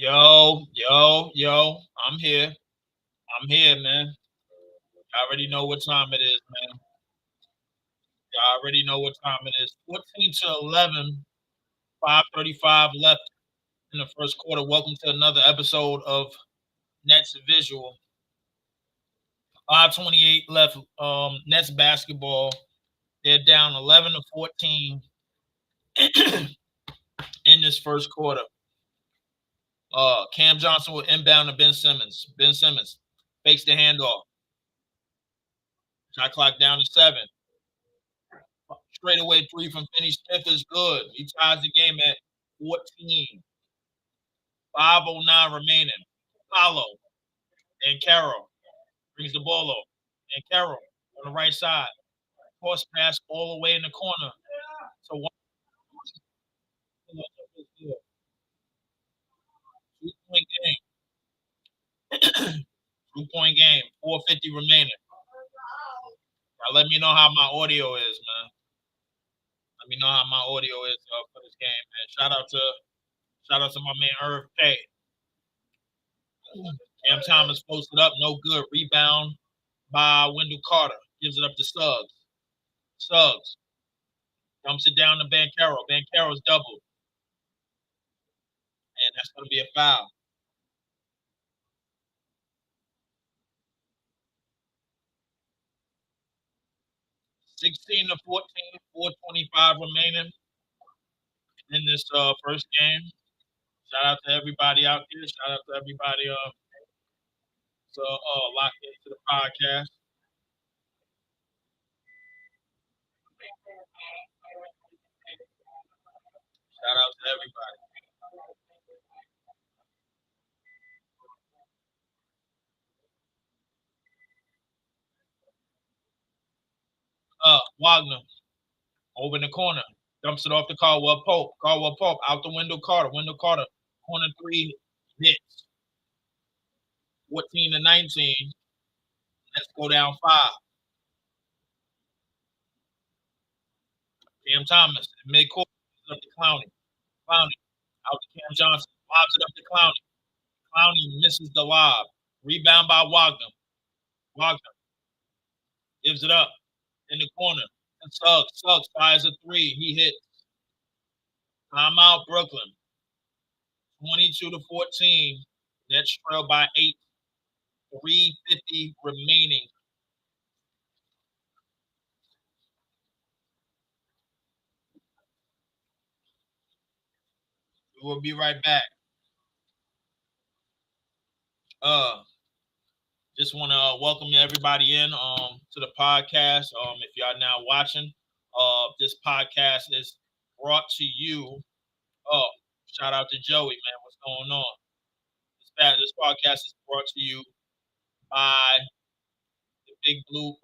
Yo. I'm here. I'm here, man. I already know what time it is, man. I already know what time it is. 14 to 11, 5:35 left in the first quarter. Welcome to another episode of Nets Visual. 5:28 left. Nets basketball. They're down 11 to 14 in this first quarter. Cam Johnson will inbound to Ben Simmons. Ben Simmons fakes the handoff. Shot clock down to 7. Straightaway three from Finney Smith is good. He ties the game at 14. 5:09 remaining. Paulo and Carroll brings the ball over. And Carroll on the right side. Cross pass all the way in the corner. So 2-point game. 2-point game. 4:50 remaining. Now let me know how my audio is, man. Let me know how my audio is for this game, man. Shout out to my man Irv K. Cam Thomas posted up, no good. Rebound by Wendell Carter. Gives it up to Suggs. Suggs dumps it down to Banchero. Banchero's doubled. And that's going to be a foul. 16 to 14, 4:25 remaining in this first game. Shout out to everybody out there. Shout out to everybody locked into the podcast. Shout out to everybody. Wagner over in the corner. Dumps it off to Caldwell Pope. Caldwell Pope out to Wendell Carter. Wendell Carter, corner three hits. 14 to 19. Let's go down 5. Cam Thomas, mid-court, up to Clowney. Clowney out to Cam Johnson. Lobs it up to Clowney. Clowney misses the lob. Rebound by Wagner. Wagner gives it up in the corner. And Suggs fires a 3. He hits. Timeout, Brooklyn. 22 to 14. Nets trail by 8. 3:50 remaining. We'll be right back. Just want to welcome everybody in to the podcast. If you are now watching, this podcast is brought to you. Shout out to Joey, man. What's going on? This podcast is brought to you by the Big Blue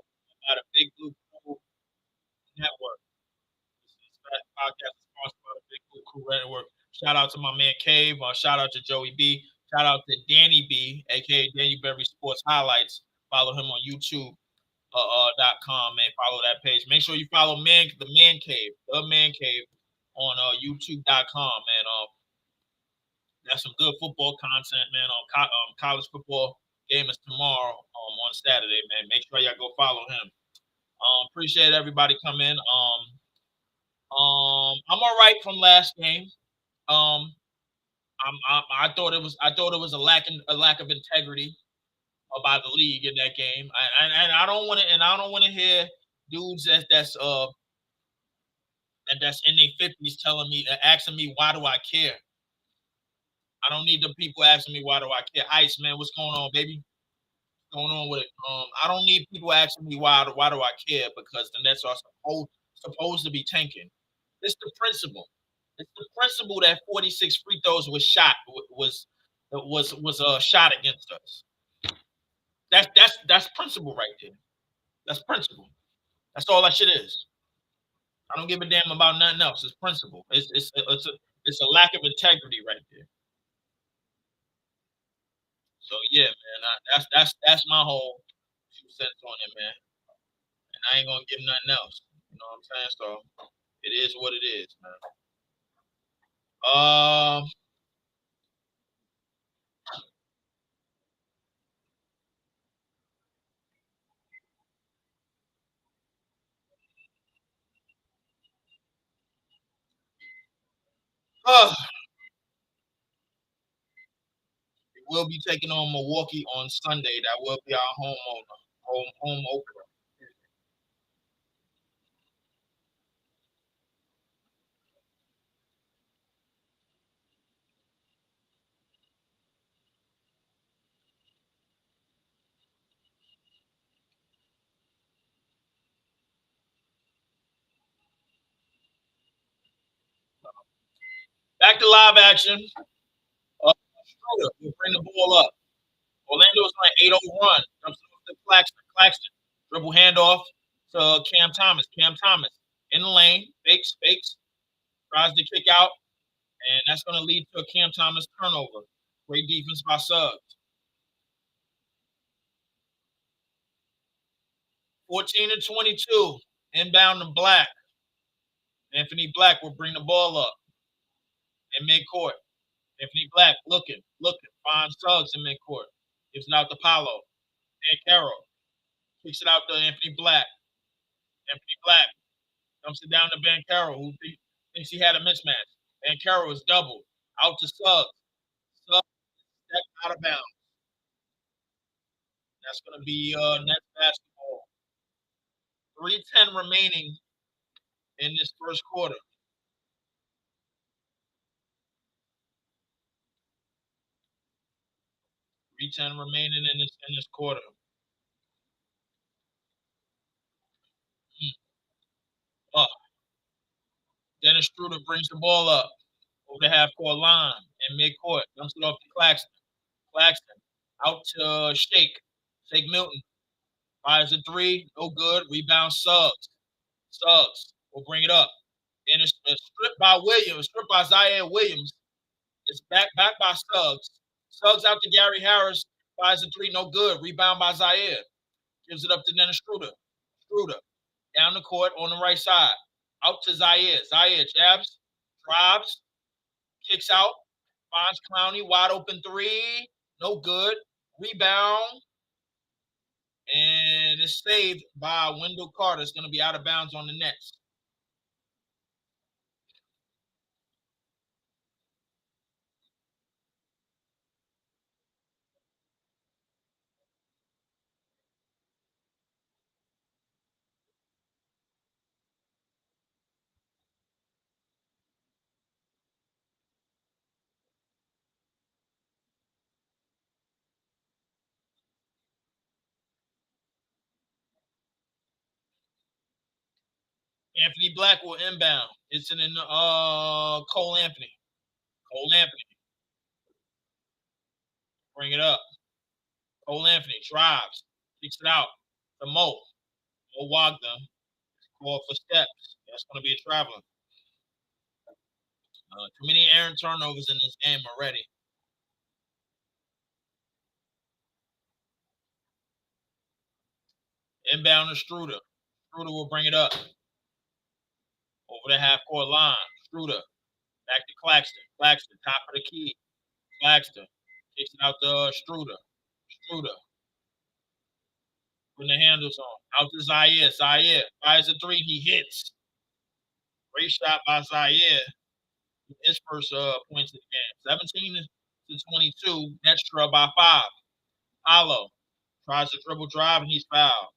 Network. This podcast is sponsored by the Big Blue Crew Network. Shout out to my man Cave. Shout out to Joey B. Shout out to Danny B, aka Danny Berry Sports Highlights. Follow him on YouTube. .com, man. Follow that page. Make sure you follow the Man Cave on YouTube.com, man. That's some good football content, man. College football game is tomorrow on Saturday, man. Make sure y'all go follow him. Appreciate everybody come in. I'm all right from last game. I thought it was a lack of integrity by the league in that game. And I don't want to hear dudes that's in their 50s asking me why do I care. I don't need the people asking me why do I care. Ice man, what's going on, baby? What's going on with it? I don't need people asking me why do I care because the Nets are supposed to be tanking. It's the principle. It's the principle that 46 free throws was shot shot against us. That's principle right there. That's principle. That's all that shit is. I don't give a damn about nothing else. It's principle. It's a lack of integrity right there. So yeah, man, that's my whole 2 cents on it, man. And I ain't gonna give nothing else. You know what I'm saying? So it is what it is, man. Uh, we'll be taking on Milwaukee on Sunday. That will be our home opener. Back to live action. Schroeder will bring the ball up. Orlando's on an 8-0 run. Jumps off to Claxton. Claxton. Dribble handoff to Cam Thomas. Cam Thomas in the lane. Fakes. Tries to kick out. And that's going to lead to a Cam Thomas turnover. Great defense by Suggs. 14-22. Inbound to Black. Anthony Black will bring the ball up in midcourt. Anthony Black looking. Finds Suggs in midcourt. Gives it out to Paolo. And Carroll. Kicks it out to Anthony Black. Anthony Black dumps it down to Ben Carroll, who thinks he had a mismatch. Ben Carroll is doubled. Out to Suggs. Suggs stepped out of bounds. That's going to be Nets basketball. 3:10 remaining in this first quarter. 3:10 remaining in this quarter. Up. Dennis Schroeder brings the ball up over the half court line in midcourt. Dumps it off to Claxton. Claxton out to Shake Milton. Fires a three. No good. Rebound Suggs. Suggs will bring it up. And it's stripped by Williams. Stripped by Zaire Williams. It's back by Suggs. Suggs out to Gary Harris. Fires a three. No good. Rebound by Zaire. Gives it up to Dennis Schroeder. Schroeder down the court on the right side. Out to Zaire. Zaire jabs, drives, kicks out, finds Clowney, wide open three. No good. Rebound. And it's saved by Wendell Carter. It's going to be out of bounds on the Nets. Anthony Black will inbound. It's in Cole Anthony. Cole Anthony. Bring it up. Cole Anthony drives. Kicks it out to Mo. Mo Wagner. Call for steps. That's going to be a traveler. Too many errant turnovers in this game already. Inbound to Schroeder. Schroeder will bring it up. Over the half court line. Schroeder. Back to Claxton. Claxton, top of the key. Claxton. Kicks it out to Schroeder. Schroeder. Putting the handles on. Out to Zaire. Zaire fires a three. He hits. Great shot by Zaire. His first points of the game. 17-22. Nets trail by 5. Paolo tries to dribble drive and he's fouled.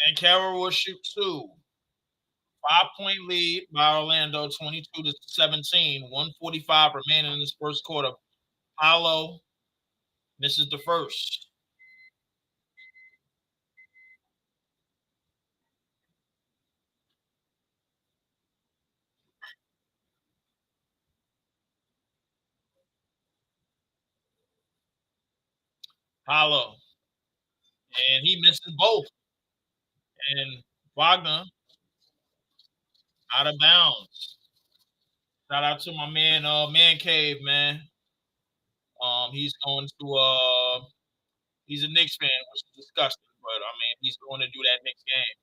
And Carroll will shoot 2. 5-point lead by Orlando, 22-17. 1:45 remaining in this first quarter. Paolo misses the first. Paolo. And he misses both. And Wagner out of bounds. Shout out to my man Cave, man. He's going to he's a Knicks fan, which is disgusting, but I mean he's going to do that Knicks game.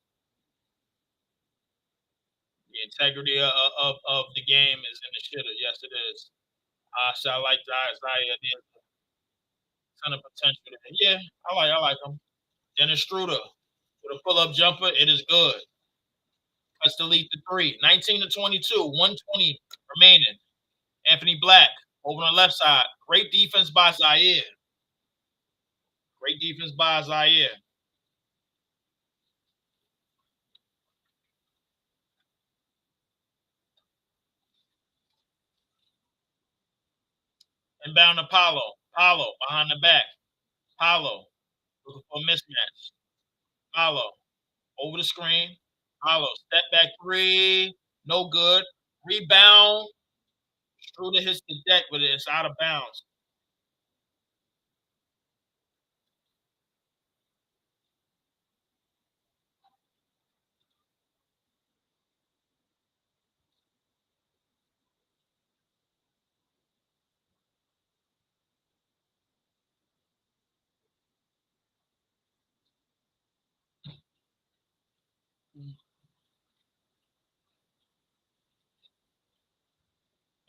The integrity of the game is in the shitter. Yes, it is. So I like Isaiah. There's a ton of potential there. Yeah, I like him. Dennis Struder with a pull up jumper. It is good. Let's delete the three. 19 to 22, 120 remaining. Anthony Black over on the left side. Great defense by Zaire. Great defense by Zaire. Inbound to Paulo. Paulo behind the back. Paulo looking for a mismatch. Paulo over the screen. Paulo step back three. No good. Rebound. Schroeder hits the deck, but it's out of bounds.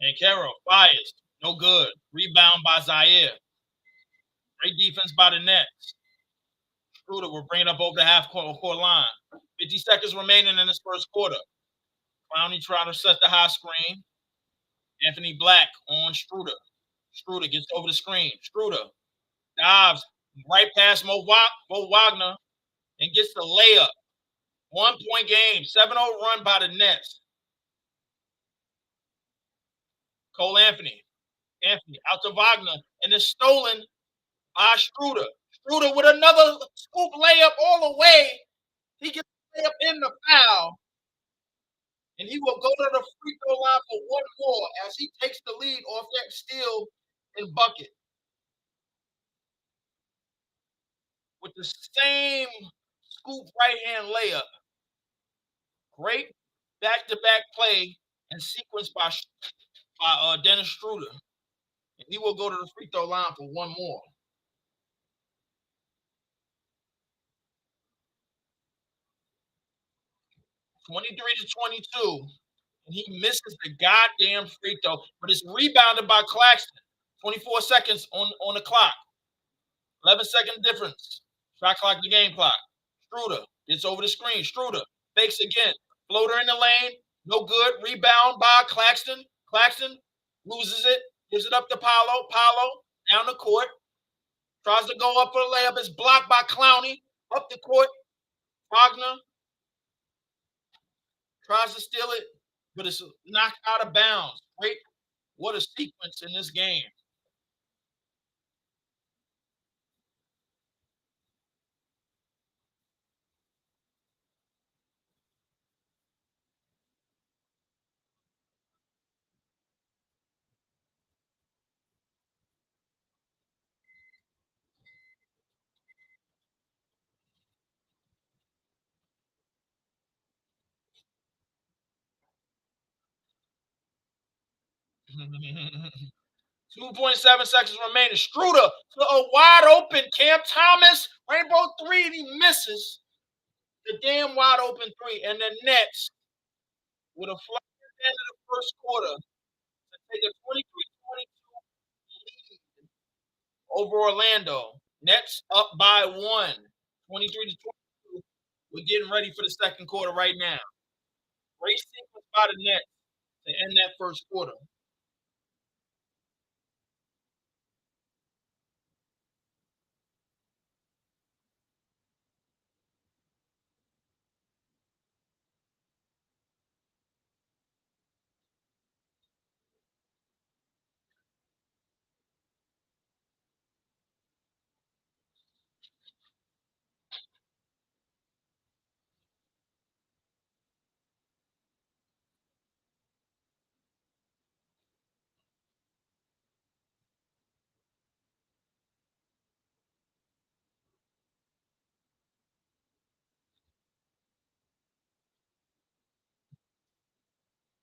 And Caro fires. No good. Rebound by Zaire. Great defense by the Nets. Schroeder will bring it up over the half court line. 50 seconds remaining in this first quarter. Clowney trying to set the high screen. Anthony Black on Schroeder. Schroeder gets over the screen. Schroeder dives right past Mo Wagner and gets the layup. 1 point game. 7-0 run by the Nets. Cole Anthony. Anthony out to Wagner and it's stolen by Schroeder. Schroeder with another scoop layup all the way. He gets the layup in the foul. And he will go to the free throw line for one more as he takes the lead off that steal and bucket with the same scoop right hand layup. Great back to back play and sequence by Dennis Schroeder. And he will go to the free throw line for one more. 23 to 22. And he misses the goddamn free throw, but it's rebounded by Claxton. 24 seconds on the clock. 11-second difference. Shot clock, the game clock. Schroeder gets over the screen. Schroeder fakes again. Floater in the lane. No good. Rebound by Claxton. Claxton loses it. Gives it up to Paolo. Paolo down the court. Tries to go up for the layup. It's blocked by Clowney. Up the court. Wagner tries to steal it, but it's knocked out of bounds. Great. What a sequence in this game. Mm-hmm. 2.7 seconds remaining. Schroeder to a wide open Cam Thomas. Rainbow three, and he misses the damn wide open three. And the Nets, with a fly at the end of the first quarter, to take a 23-22 lead over Orlando. Nets up by one. 23 to 22. We're getting ready for the second quarter right now. Great sequence by the Nets to end that first quarter.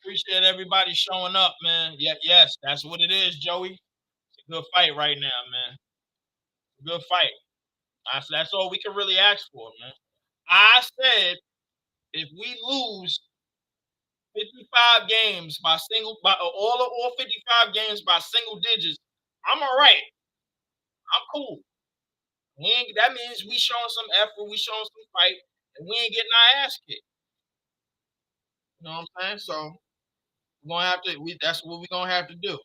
Appreciate everybody showing up, man. Yeah, yes, that's what it is, Joey. It's a good fight right now, man. Good fight. That's all we can really ask for, man. I said if we lose 55 games by all 55 games by single digits, I'm all right. I'm cool. That means we showing some effort, we showing some fight, and we ain't getting our ass kicked. You know what I'm saying? So we're gonna have to. That's what we're gonna have to do.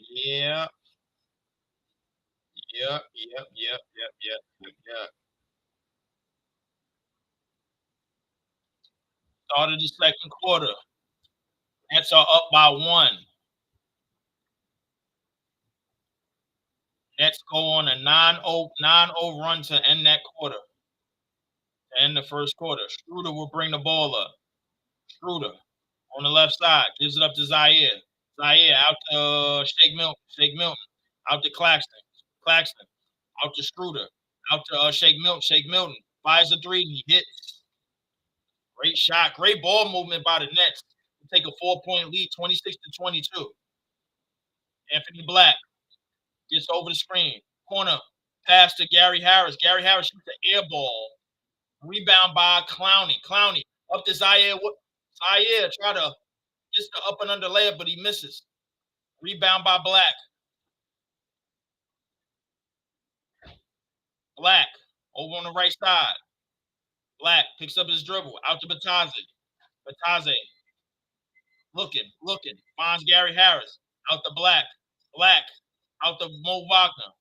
Yeah, yep. Started the second quarter. Nets are up by one. Nets go on a 9-0 run to end that quarter, to end the first quarter. Schroeder will bring the ball up. Schroeder on the left side gives it up to Zaire. Zaire out to Shake Milton. Shake Milton out to Claxton. Claxton out to Schroeder. Out to Shake Milton. Shake Milton fires a three. He hits. Great shot. Great ball movement by the Nets. Take a 4-point lead, 26-22. Anthony Black gets over the screen. Corner pass to Gary Harris. Gary Harris shoots an air ball. Rebound by Clowney. Clowney up to Zaire. Zaire try to get the up and under layup, but he misses. Rebound by Black. Black over on the right side. Black picks up his dribble out to Bataze. Bataze looking, finds Gary Harris out to Black. Black out to Mo Wagner.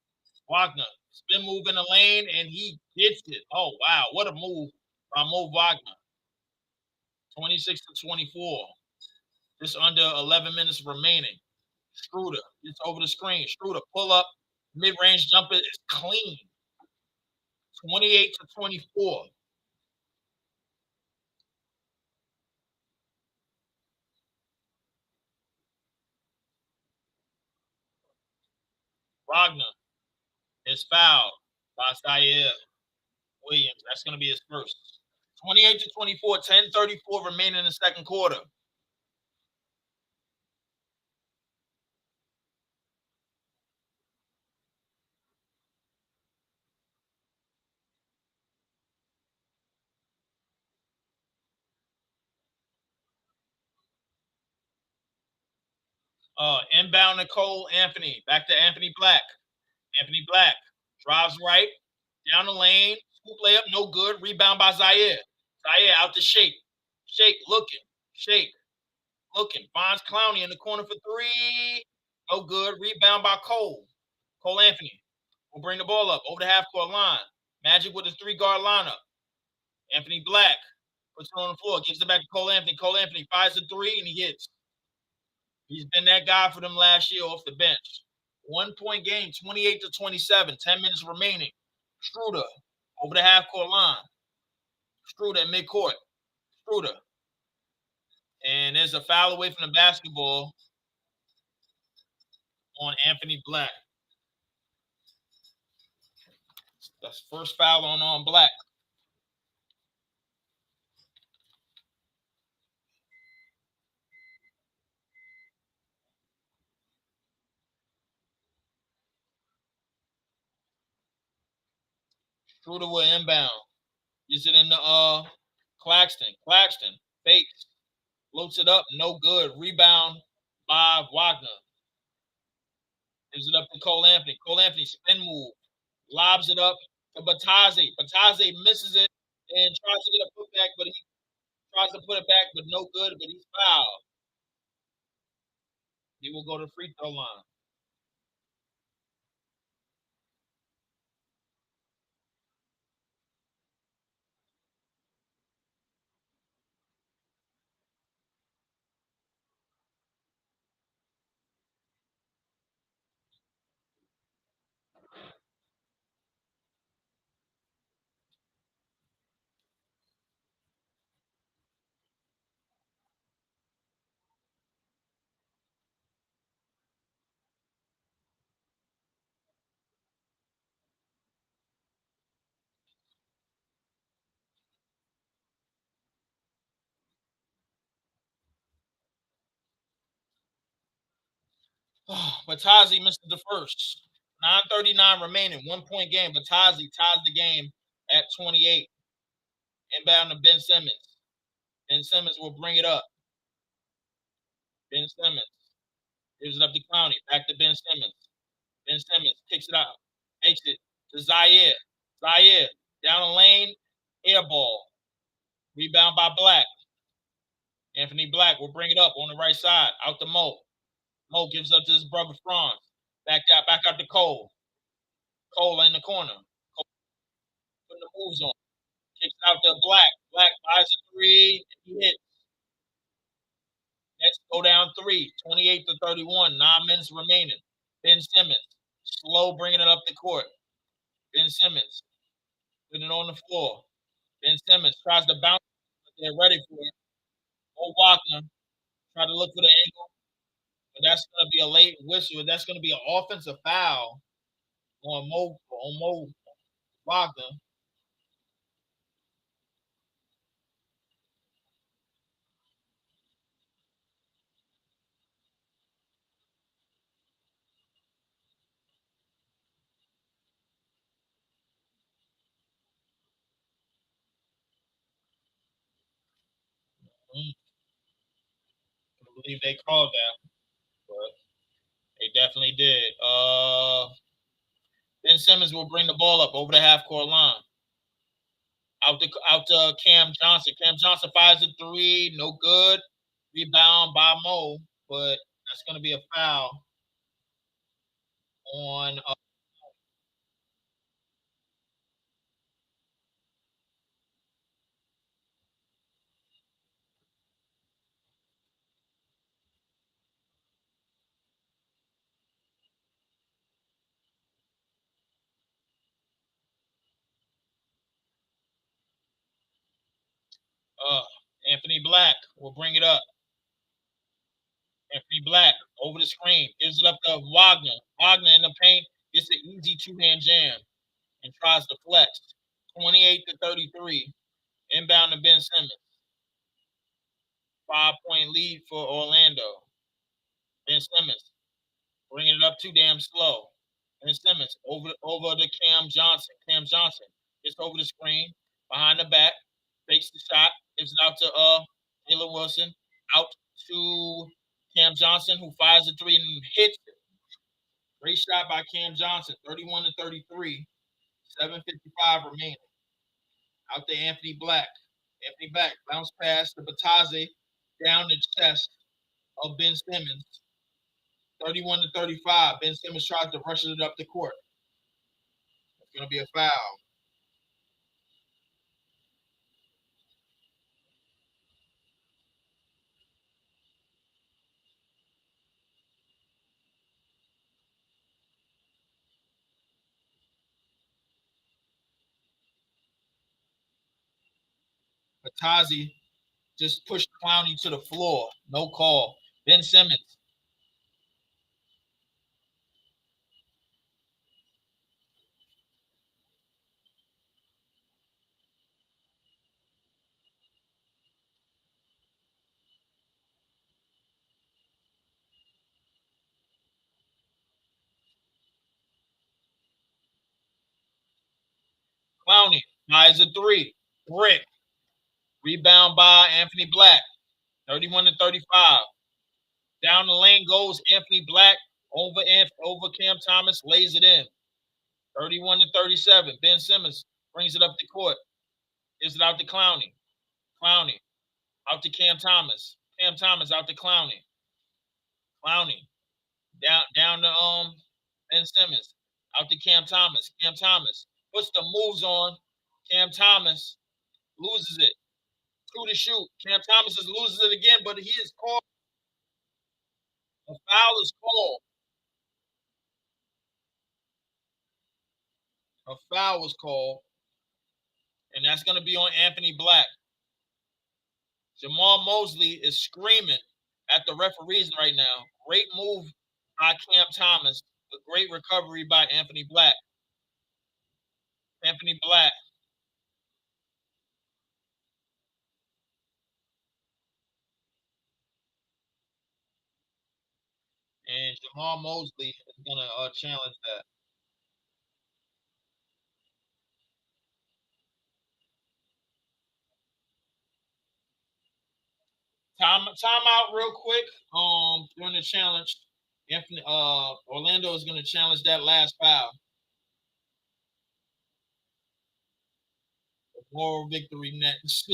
Wagner spin move in the lane and he hits it. Oh wow, what a move by Mo Wagner. 26-24. Just under 11 minutes remaining. Schroeder gets over the screen. Schroeder pull up, mid-range jumper is clean. 28-24. Wagner is fouled by Zaire Williams. That's going to be his first. 28-24, 10:34 remaining in the second quarter. Inbound to Cole Anthony. Back to Anthony Black. Anthony Black drives right down the lane. Scoop layup, no good. Rebound by Zaire. Zaire out to Shake. Shake looking. Shake looking. Finds Clowney in the corner for three. No good. Rebound by Cole. Cole Anthony will bring the ball up over the half court line. Magic with his 3-guard lineup. Anthony Black puts it on the floor, gives it back to Cole Anthony. Cole Anthony fires a three and he hits. He's been that guy for them last year off the bench. 1-point game, 28-27, 10 minutes remaining. Schroeder over the half court line. Schroeder at midcourt. Schroeder. And there's a foul away from the basketball on Anthony Black. That's first foul on Black. Schroeder will inbound. Gets it into Claxton. Claxton fakes. Floats it up. No good. Rebound by Wagner. Gives it up to Cole Anthony. Cole Anthony spin move. Lobs it up to Bataze. Bataze misses it and tries to get a putback, but he tries to put it back, but no good. But he's fouled. He will go to free throw line. Batazi misses the first. 9:39 remaining, 1 point game. Batazi ties the game at 28. Inbound to Ben Simmons. Ben Simmons will bring it up. Ben Simmons gives it up to Clowney. Back to Ben Simmons. Ben Simmons kicks it out. Takes it to Zaire. Zaire down the lane. Air ball. Rebound by Black. Anthony Black will bring it up on the right side. Out to Mo. Mo gives up to his brother Franz. Back out to Cole. Cole in the corner. Cole putting the moves on. Kicks out to Black. Black buys a three. And he hits. Nets go down 3. 28-31. 9 minutes remaining. Ben Simmons. Slow bringing it up the court. Ben Simmons. Putting it on the floor. Ben Simmons tries to bounce. But they're ready for it. Mo Wagner. Try to look for the angle. But that's going to be a late whistle. That's going to be an offensive foul on Mo Wagner. I believe they called that, but they definitely did. Ben Simmons will bring the ball up over the half court line. Out to Cam Johnson. Cam Johnson fires a three, no good. Rebound by Mo, but that's going to be a foul on. Anthony Black will bring it up. Anthony Black over the screen gives it up to Wagner. Wagner in the paint gets an easy two-hand jam and tries to flex. 28-33. Inbound to Ben Simmons. 5-point lead for Orlando. Ben Simmons bringing it up too damn slow. Ben Simmons over to Cam Johnson. Cam Johnson gets over the screen behind the back, fakes the shot, gives it out to Taylor Wilson. Out to Cam Johnson, who fires a three and hits it. Great shot by Cam Johnson. 31-33. 7:55 remaining. Out to Anthony Black. Anthony Black bounce pass to Bataze down the chest of Ben Simmons. 31-35. Ben Simmons tries to rush it up the court. It's going to be a foul. Bataze just pushed Clowney to the floor. No call. Ben Simmons. Clowney fires a three. Brick. Rebound by Anthony Black. 31-35. Down the lane goes Anthony Black over Cam Thomas, lays it in. 31-37. Ben Simmons brings it up the court. Gives it out to Clowney. Clowney out to Cam Thomas. Cam Thomas out to Clowney. Clowney down to Ben Simmons. Out to Cam Thomas. Cam Thomas puts the moves on. Cam Thomas loses it. Two to shoot. Cam Thomas loses it again, but he is called. A foul is called. A foul was called. And that's going to be on Anthony Black. Jamal Mosley is screaming at the referees right now. Great move by Cam Thomas. A great recovery by Anthony Black. Anthony Black. And Jamal Mosley is going to challenge that. Time out real quick. During the challenge, Anthony Orlando is going to challenge that last foul. Moral victory next.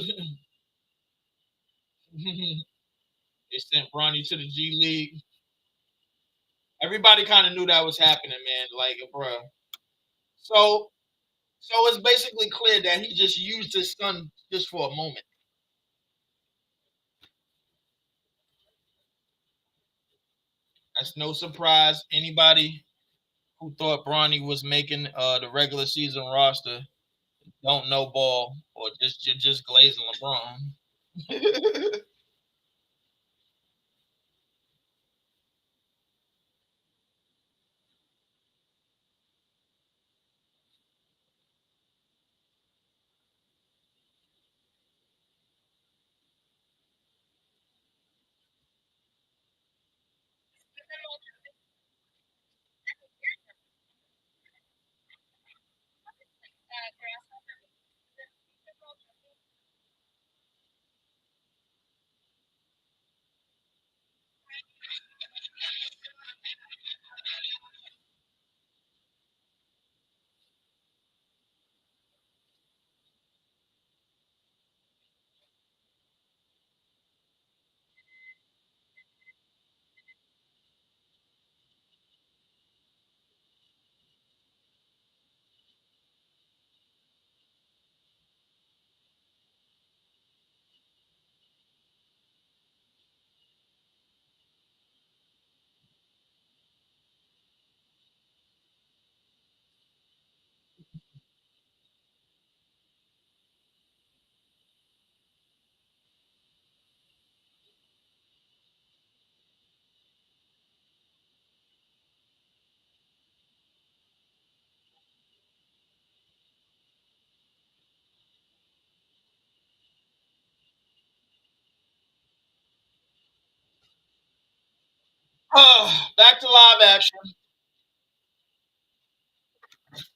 They sent Bronny to the G League. Everybody kind of knew that was happening, man. Like, bro. So it's basically clear that he just used his son just for a moment. That's no surprise. Anybody who thought Bronny was making the regular season roster don't know ball or just glazing LeBron. Back to live action.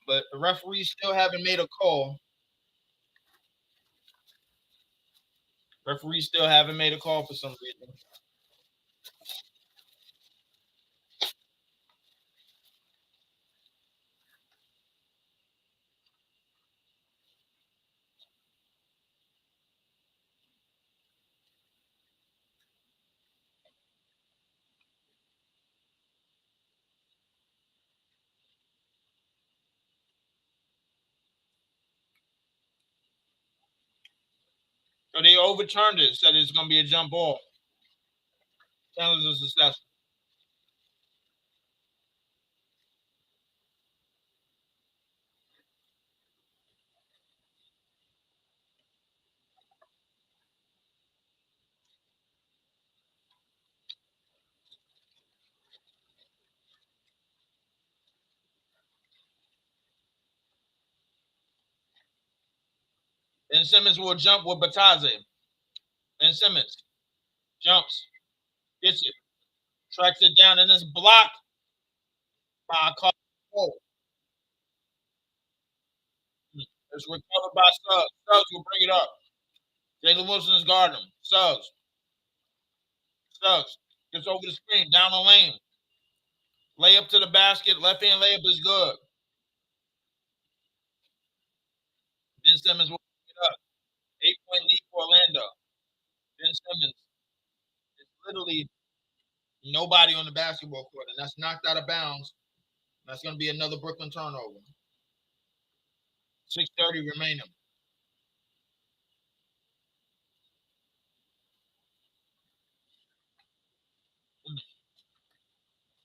But the referees still haven't made a call. Referees still haven't made a call for some reason. So they overturned it, said it's going to be a jump ball. Challenge is successful. Ben Simmons will jump with Bataze. Ben Simmons jumps, gets it, tracks it down, and it's blocked by Carl. It's recovered by Suggs. Suggs will bring it up. Jalen Wilson is guarding him. Suggs gets over the screen, down the lane. Layup to the basket. Left hand layup is good. Ben Simmons will pick it up. 8-point lead for Orlando. Ben Simmons is literally nobody on the basketball court, and that's knocked out of bounds. That's going to be another Brooklyn turnover. 6:30 remaining.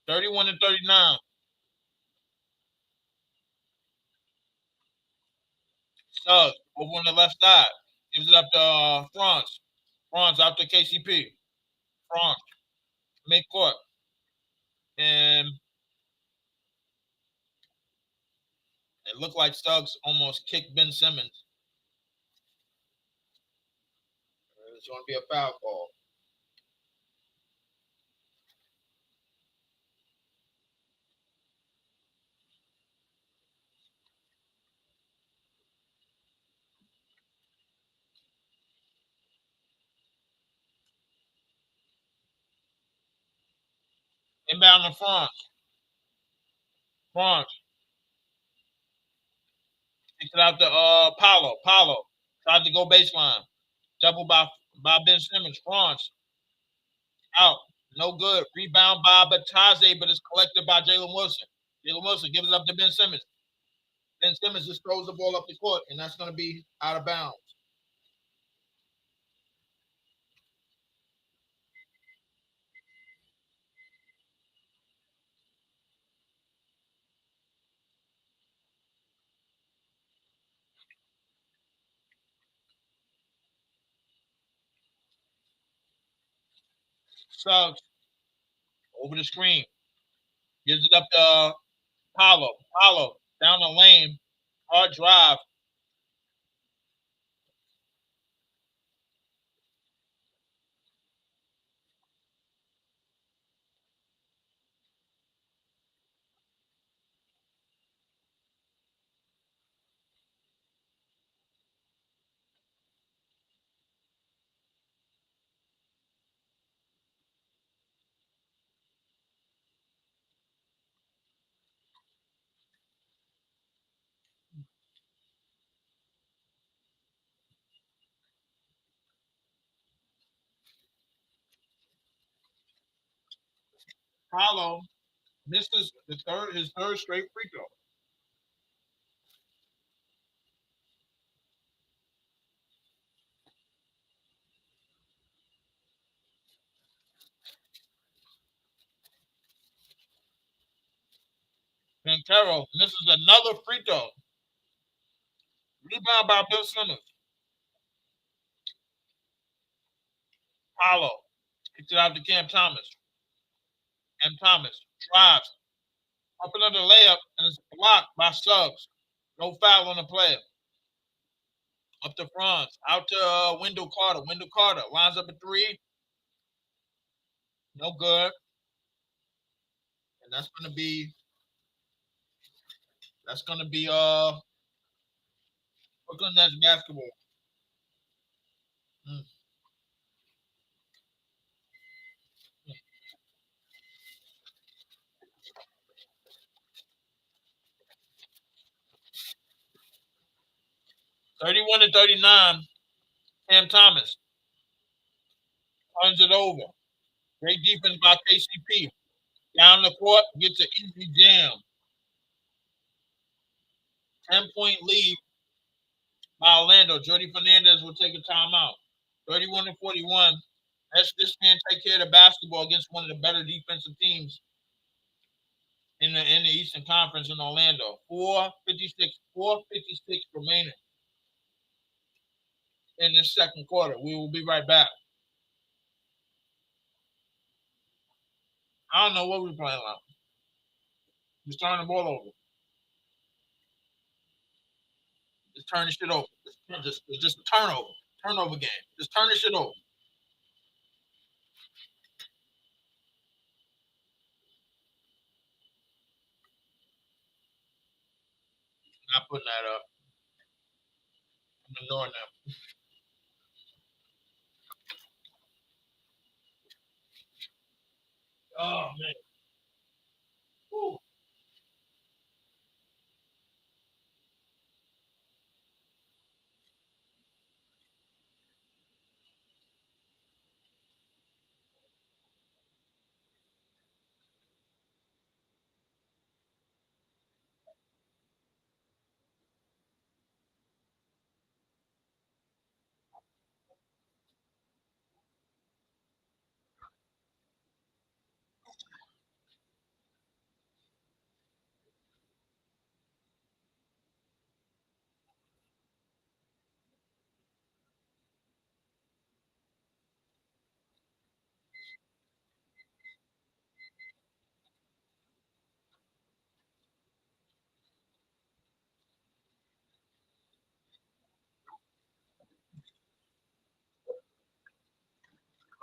31-39. Suggs over on the left side. Gives it up to Franz. Franz out to KCP. Franz. Mid-court. And it looked like Suggs almost kicked Ben Simmons. It's going to be a foul call. Inbound to Franz. Franz. Takes it out to Paolo. Paolo tried to go baseline. Double by Ben Simmons. Franz out. No good. Rebound by Bataze, but it's collected by Jalen Wilson. Jalen Wilson gives it up to Ben Simmons. Ben Simmons just throws the ball up the court, and that's going to be out of bounds. Suggs over the screen. Gives it up to Paolo. Paolo down the lane. Hard drive. Paolo misses his third straight free throw. Quintero misses another free throw. Rebound by Bill Simmons. Paolo kicks it out to Cam Thomas. Cam Thomas drives up another layup and it's blocked by Suggs. No foul on the play. Up to Franz. Out to Wendell Carter. Wendell Carter lines up a three. No good. And that's gonna be Brooklyn Nets basketball. 31-39. Cam Thomas turns it over. Great defense by KCP. Down the court, gets an easy jam. 10-point lead by Orlando. Jordy Fernandez will take a timeout. 31-41. This man take care of the basketball against one of the better defensive teams in the Eastern Conference in Orlando. 4:56 remaining in this second quarter. We will be right back. I don't know what we're playing on. Just turn the ball over. Just turn the shit over. It's just a turnover. Turnover game. Just turn the shit over. Not putting that up. I'm ignoring them. Oh man. Woo.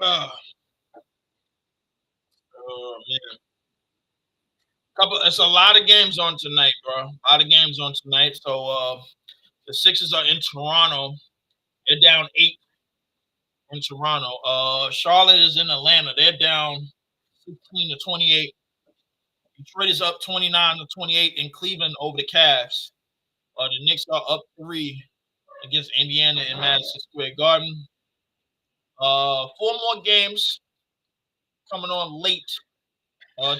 Uh, oh man. It's a lot of games on tonight, bro. A lot of games on tonight. So the Sixers are in Toronto. They're down 8 in Toronto. Charlotte is in Atlanta. They're down 16 to 28. Detroit is up 29 to 28 in Cleveland over the Cavs. The Knicks are up 3 against Indiana in Madison Square Garden. 4 more games coming on late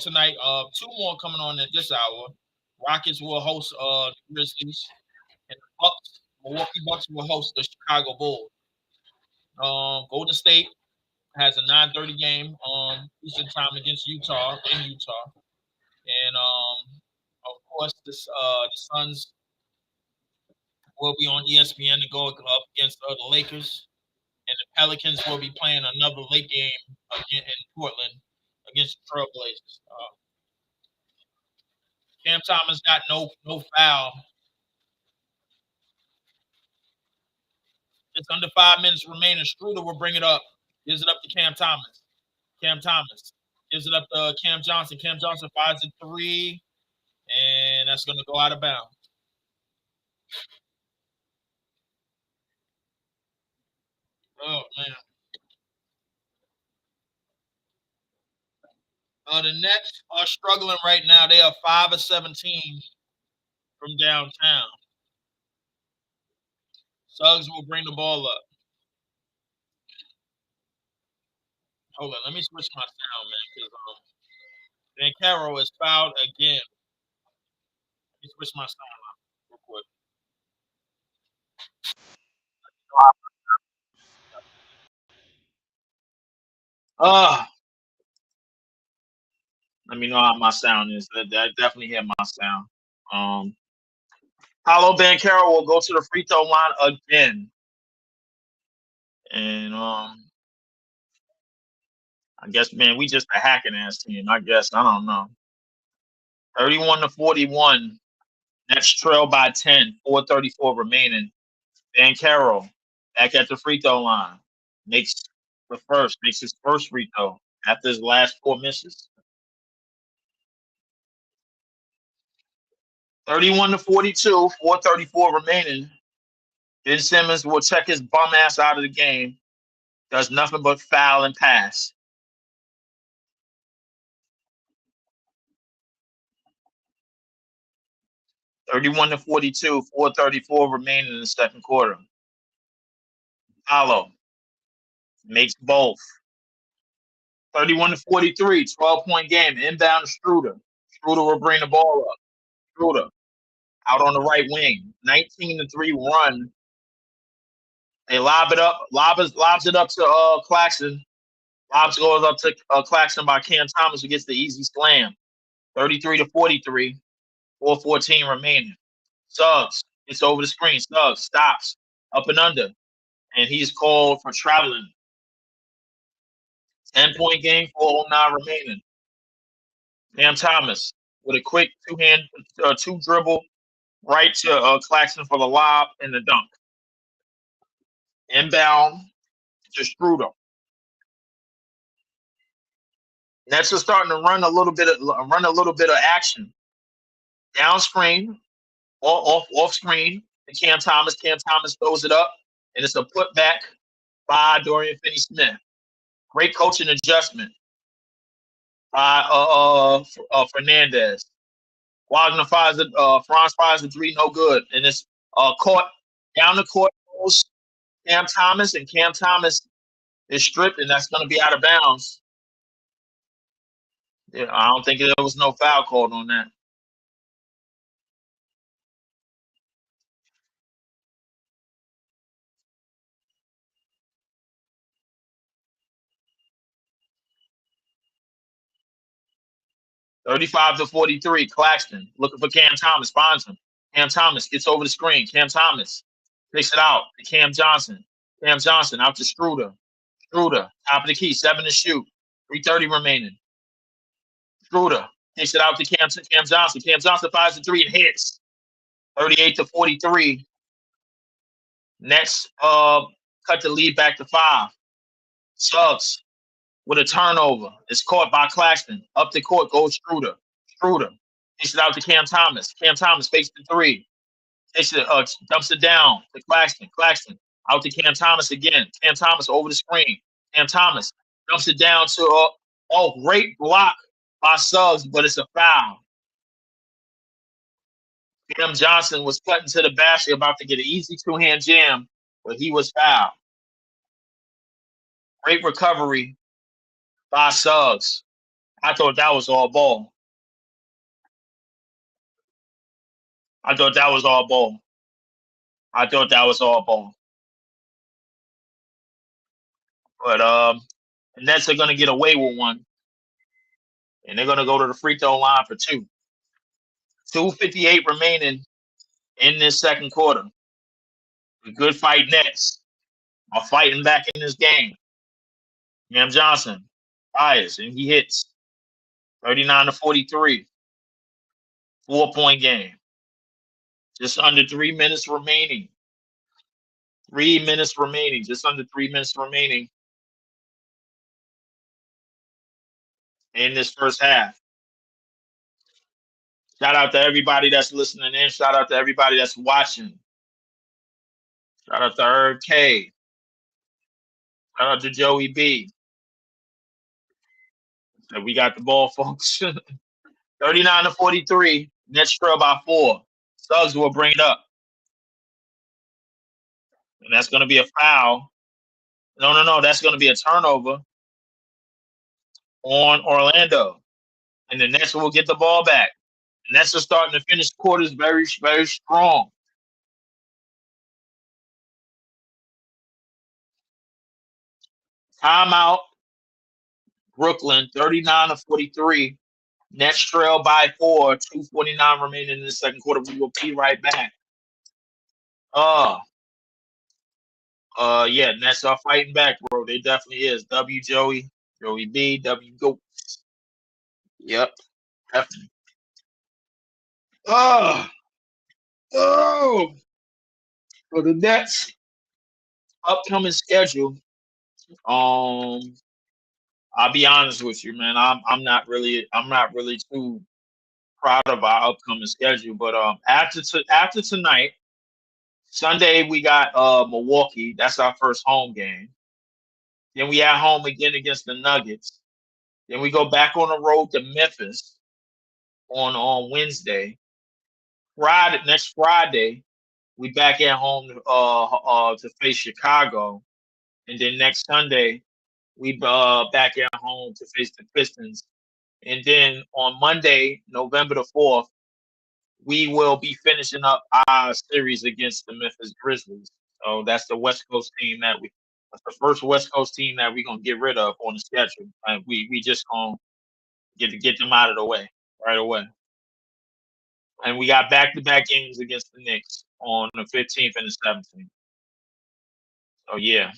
tonight. 2 more coming on at this hour. Rockets will host the Grizzlies, and the Milwaukee Bucks will host the Chicago Bulls. Golden State has a 9:30 game Eastern time against Utah in Utah, and of course the Suns will be on ESPN to go up against the Lakers, and the Pelicans will be playing another late game again in Portland against the Trailblazers. Cam Thomas got no foul. It's under 5 minutes remaining. Struder will bring it up. Gives it up to Cam Thomas. Cam Thomas gives it up to Cam Johnson. Cam Johnson fires a 3, and that's going to go out of bounds. Oh man. The Nets are struggling right now. They are 5 of 17 from downtown. Suggs will bring the ball up. Hold on, let me switch my sound, man, because Caro is fouled again. Let me switch my sound up real quick. Uh, Let me know how my sound is. I definitely hear my sound. Um, Paolo Banchero will go to the free throw line again, and I guess man, we just a hacking ass team. I guess I don't know. 31 to 41. Nets trail by 10. 4:34 remaining. Banchero back at the free throw line makes his first free throw after his last 4 misses. 31 to 42. 4:34 remaining. Ben Simmons will check his bum ass out of the game. Does nothing but foul and pass. 31 to 42, 4:34 remaining in the second quarter. Paolo makes both. 31 to 43, 12-point game. Inbound to Struder. Struder will bring the ball up. Struder out on the right wing. 19 to 3 run. They lob it up. Lobs it up to Claxton. Lobs goes up to Claxton by Cam Thomas, who gets the easy slam. 33 to 43, 4:14 remaining. Suggs gets over the screen. Suggs stops up and under, and he's called for traveling. 10-point game, 4:09 remaining. Cam Thomas with a quick two dribble right to Claxton for the lob and the dunk. Inbound to Struder. Nets are starting to run a little bit of action. Down screen, off screen to Cam Thomas. Cam Thomas throws it up, and it's a putback by Dorian Finney-Smith. Great coaching adjustment by Fernandez. Wagner fires Franz fires the 3, no good, and it's caught down the court goes Cam Thomas, and Cam Thomas is stripped, and that's going to be out of bounds. Yeah, I don't think there was no foul called on that. 35 to 43, Claxton looking for Cam Thomas, finds him. Cam Thomas gets over the screen. Cam Thomas picks it out to Cam Johnson. Cam Johnson out to Struder. Struder, top of the key, 7 to shoot. 3:30 remaining. Struder takes it out to Cam Johnson. Cam Johnson fires the 3 and hits. 38 to 43. Nets cut the lead back to 5. Suggs with a turnover. It's caught by Claxton. Up the court goes Schroeder. Schroeder takes it out to Cam Thomas. Cam Thomas fakes the three. Takes it, dumps it down to Claxton. Claxton out to Cam Thomas again. Cam Thomas over the screen. Cam Thomas dumps it down to great block by Suggs, but it's a foul. Cam Johnson was cutting to the basket, about to get an easy two-hand jam, but he was fouled. Great recovery by Suggs. I thought that was all ball. I thought that was all ball. But the Nets are gonna get away with one, and they're gonna go to the free throw line for two. 2:58 remaining in this second quarter. The good fight Nets are fighting back in this game. Cam Johnson fires and he hits 39-43. 4-point game. Just under 3 minutes remaining. 3 minutes remaining. Just under 3 minutes remaining in this first half. Shout out to everybody that's listening in. Shout out to everybody that's watching. Shout out to Herb K. Shout out to Joey B. So we got the ball, folks. 39-43. Nets trail by 4. Suggs will bring it up. And that's going to be a foul. No. That's going to be a turnover on Orlando. And the Nets will get the ball back. The Nets are starting to finish quarters very, very strong. Timeout. Brooklyn, 39-43. Nets trail by 4. 2:49 remaining in the second quarter. We will be right back. Yeah, Nets are fighting back, bro. They definitely is. W Joey, Joey B, W Go. Yep, definitely. Oh, for the Nets upcoming schedule. I'll be honest with you, man. I'm not really too proud of our upcoming schedule. But after tonight, Sunday we got Milwaukee. That's our first home game. Then we at home again against the Nuggets. Then we go back on the road to Memphis on Wednesday. Next Friday, we back at home to face Chicago, and then next Sunday we back at home to face the Pistons, and then on Monday, November the 4th, we will be finishing up our series against the Memphis Grizzlies. So that's the West Coast team that's the first West Coast team that we're gonna get rid of on the schedule. And we just gonna get them out of the way right away. And we got back-to-back games against the Knicks on the 15th and the 17th. So yeah.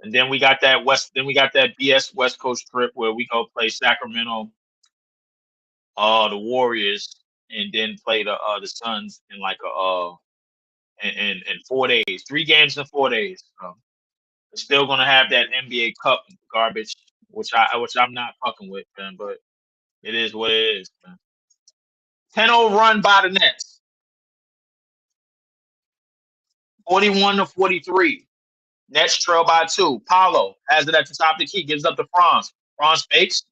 And then we got that BS West Coast trip where we go play Sacramento, the Warriors, and then play the Suns in like in 4 days. 3 games in 4 days. So we're still gonna have that NBA Cup garbage, which I'm not fucking with, man. But it is what it is, man. 10-0 run by the Nets. 41-43. Nets trail by 2. Paolo has it at the top of the key, gives up to Franz. Franz fakes.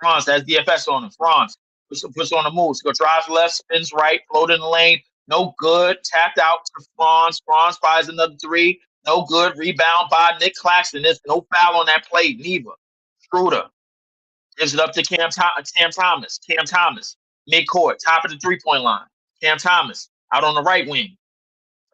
Franz has DFS on him. Franz puts on the moves. Go drives left, spins right, float in the lane. No good. Tapped out to Franz. Franz fires another 3. No good. Rebound by Nick Claxton. There's no foul on that play, neither. Schroeder gives it up to Cam Thomas. Cam Thomas, midcourt, top of the 3-point line. Cam Thomas out on the right wing.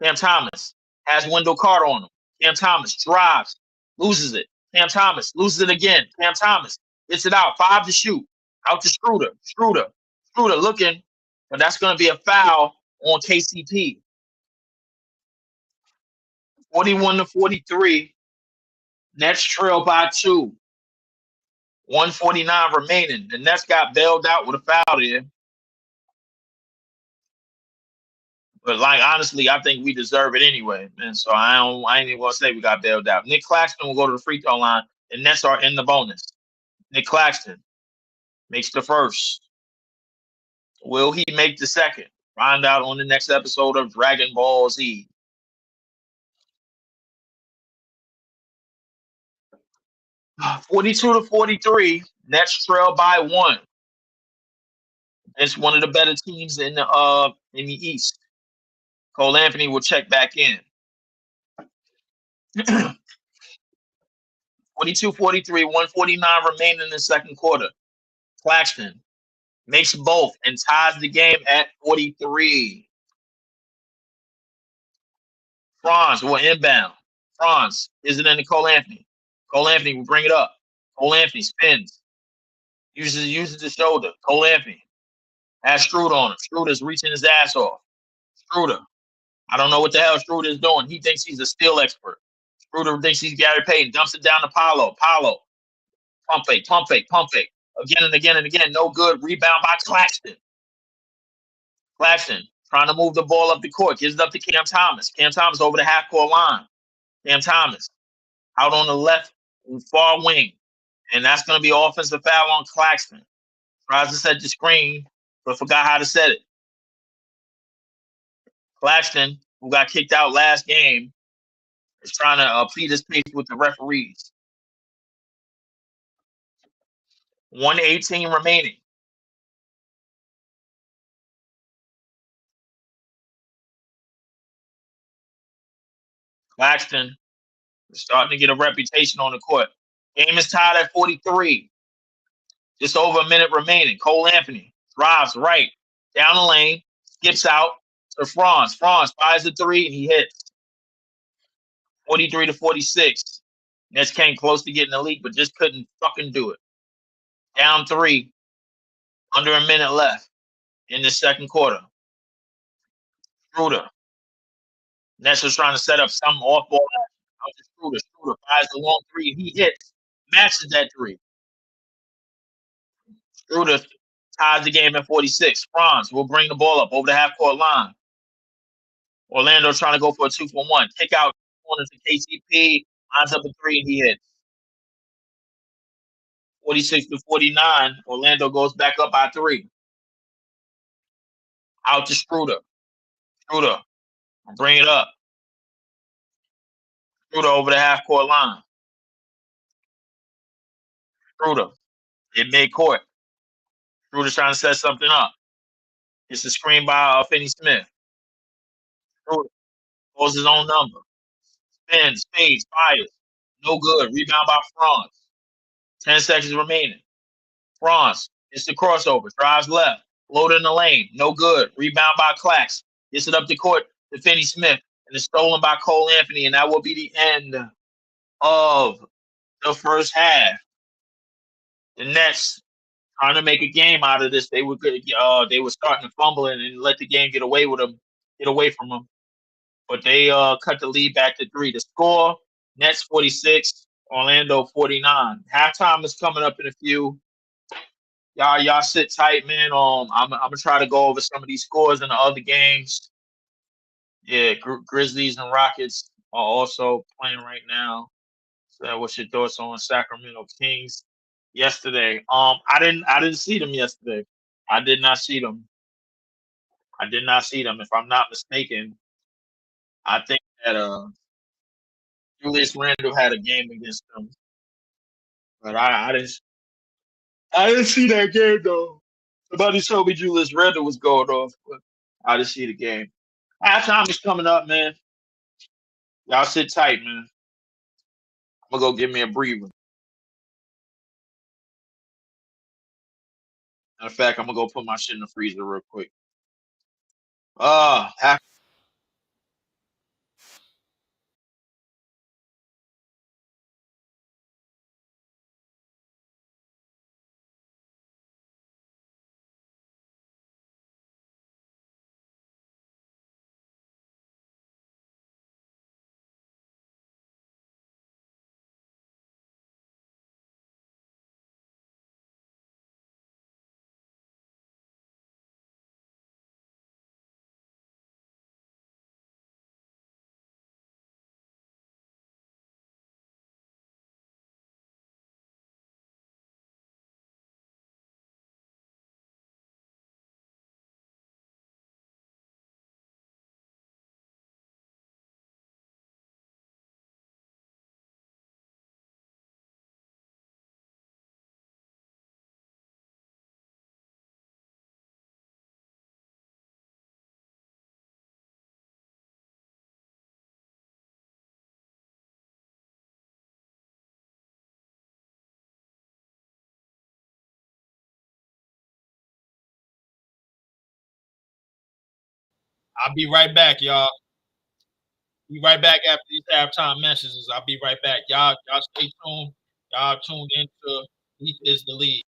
Cam Thomas has Wendell Carter on him. Cam Thomas drives, loses it. Cam Thomas loses it again. Cam Thomas gets it out. 5 to shoot. Out to Schroeder. Schroeder looking, but that's going to be a foul on KCP. 41-43. Nets trail by 2. 149 remaining. The Nets got bailed out with a foul there. But like honestly, I think we deserve it anyway. And so I ain't even gonna say we got bailed out. Nick Claxton will go to the free throw line The Nets are in the bonus. Nick Claxton makes the first. Will he make the second? Find out on the next episode of Dragon Ball Z. Ah, 42-43. Nets trail by one. It's one of the better teams in the East. Cole Anthony will check back in. 42-43, 149 remaining in the second quarter. Claxton makes both and ties the game at 43. Franz will inbound. Franz is it into Cole Anthony. Cole Anthony will bring it up. Cole Anthony spins. Uses the shoulder. Cole Anthony has Strud on him. Strud is reaching his ass off. Struder. I don't know what the hell Struder is doing. He thinks he's a steal expert. Struder thinks he's Gary Payton. Dumps it down to Paolo. Paolo. Pump fake, pump fake, pump fake. Again and again and again. No good. Rebound by Claxton. Claxton trying to move the ball up the court. Gives it up to Cam Thomas. Cam Thomas over the half court line. Cam Thomas out on the left far wing. And that's going to be an offensive foul on Claxton. Tries to set the screen, but forgot how to set it. Claxton, who got kicked out last game, is trying to plead his case with the referees. 1:18 remaining. Claxton is starting to get a reputation on the court. Game is tied at 43. Just over a minute remaining. Cole Anthony drives right down the lane, skips out to Franz. Franz fires the three and he hits. 43-46. Nets came close to getting the lead, but just couldn't fucking do it. Down three, under a minute left in the second quarter. Schroeder. Nets was trying to set up some off ball out to Schroeder. Schroeder fires the long three. He hits, matches that three. Schroeder ties the game at 46. Franz will bring the ball up over the half court line. Orlando trying to go for a 2-for-1. Kick out corner to KCP. Lines up a three and he hits. 46-49. Orlando goes back up by three. Out to Schroeder. Schroeder. Bring it up. Schroeder over the half court line. Schroeder. In mid court. Schroeder's trying to set something up. It's a screen by Finney Smith. Schroeder calls his own number. Spins, fades, fires. No good. Rebound by Franz. 10 seconds remaining. Franz. It's the crossover. Drives left. Loaded in the lane. No good. Rebound by Clax. Gets it up the court to Finney Smith. And it's stolen by Cole Anthony. And that will be the end of the first half. The Nets trying to make a game out of this. They were good. They were starting to fumble and let the game get away from them. But they cut the lead back to three. The score: Nets 46, Orlando 49. Halftime is coming up in a few. Y'all sit tight, man. I'm gonna try to go over some of these scores in the other games. Yeah, Grizzlies and Rockets are also playing right now. So, what's your thoughts on Sacramento Kings yesterday? I didn't see them yesterday. I did not see them. I did not see them. If I'm not mistaken, I think that Julius Randle had a game against them, but I didn't see that game though. Somebody told me Julius Randle was going off, but I didn't see the game. Halftime is coming up, man. Y'all sit tight, man. I'm gonna go give me a breather. Matter of fact, I'm gonna go put my shit in the freezer real quick. Half I'll be right back, y'all. Be right back after these halftime messages. I'll be right back. Y'all stay tuned. Y'all tuned into Leaf is the Lead.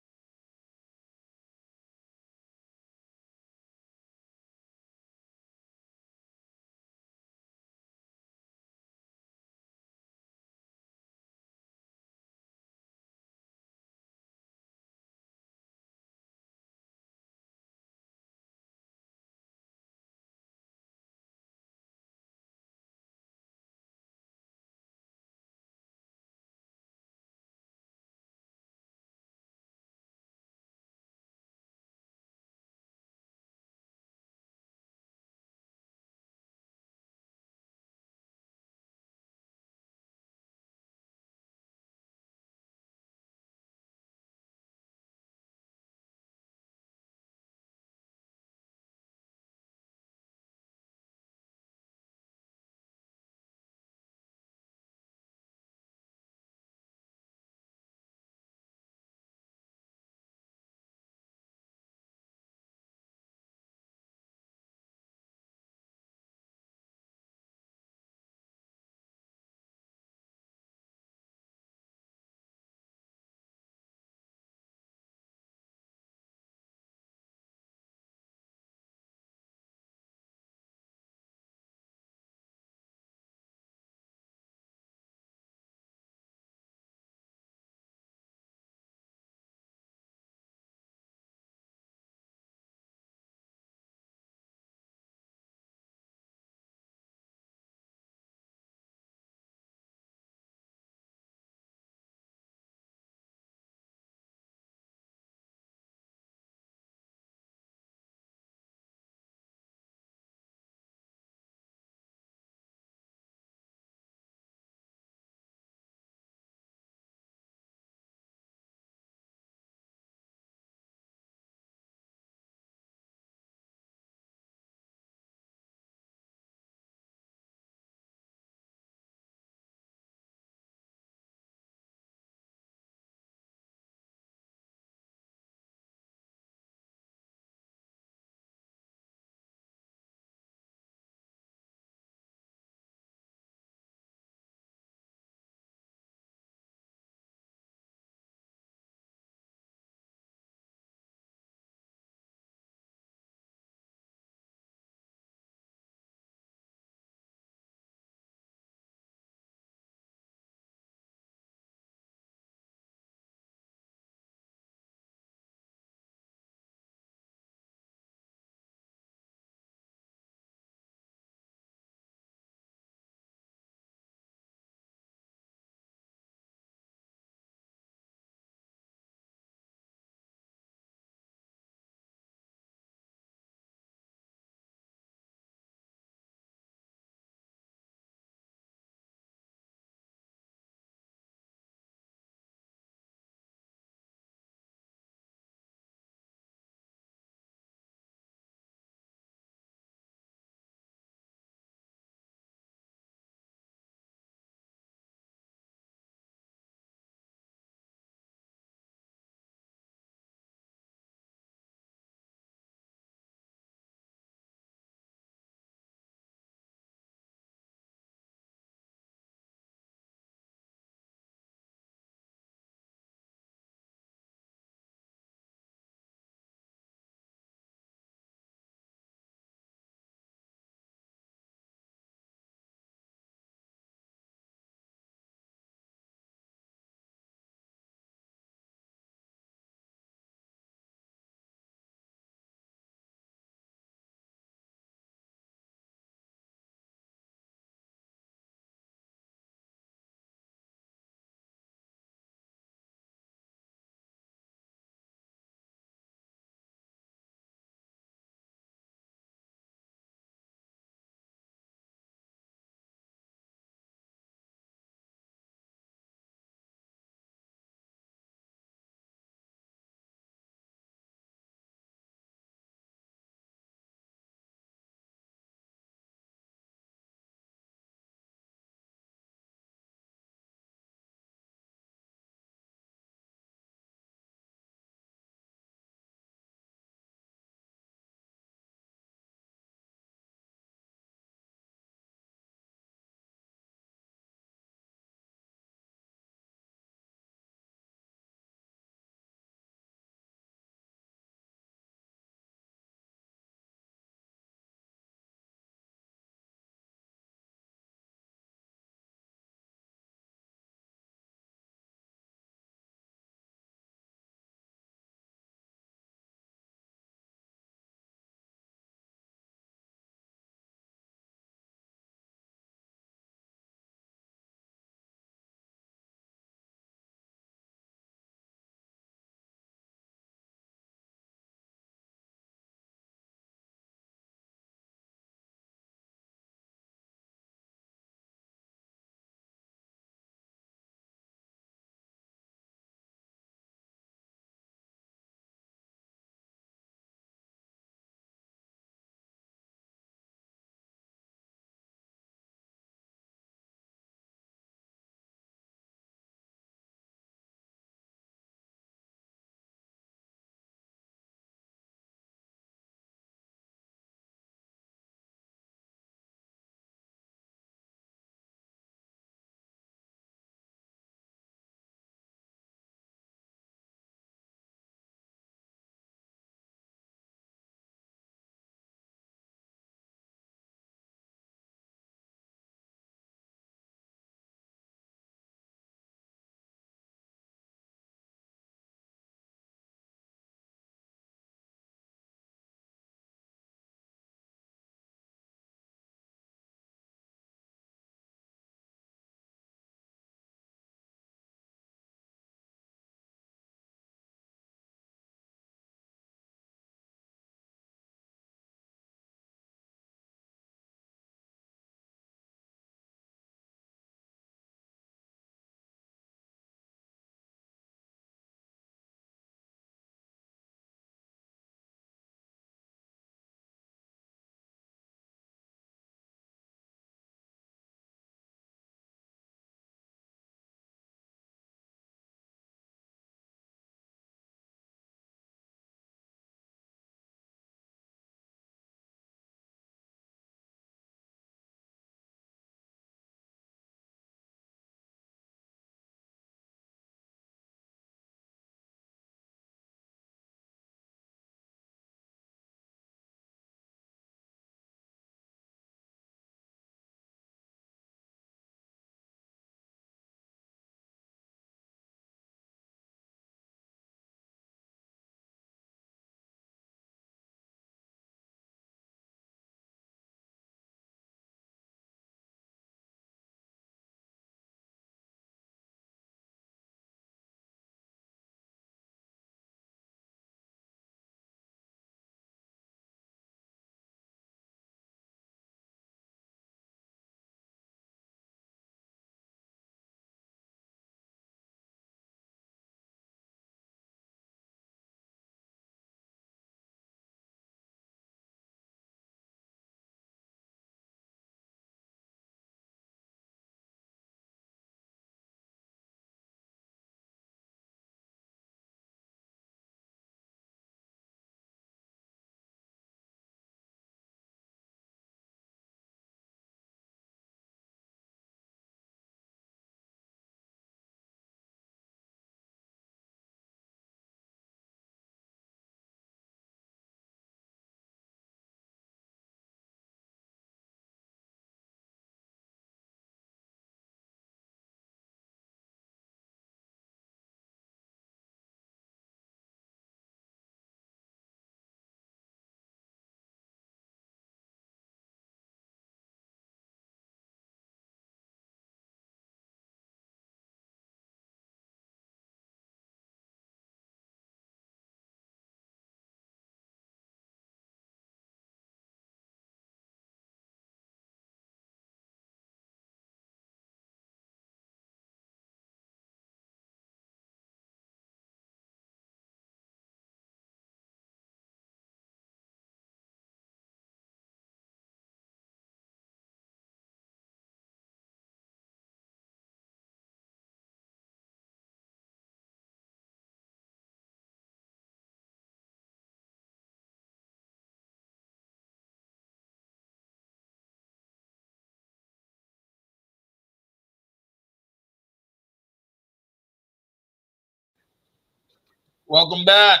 Welcome back.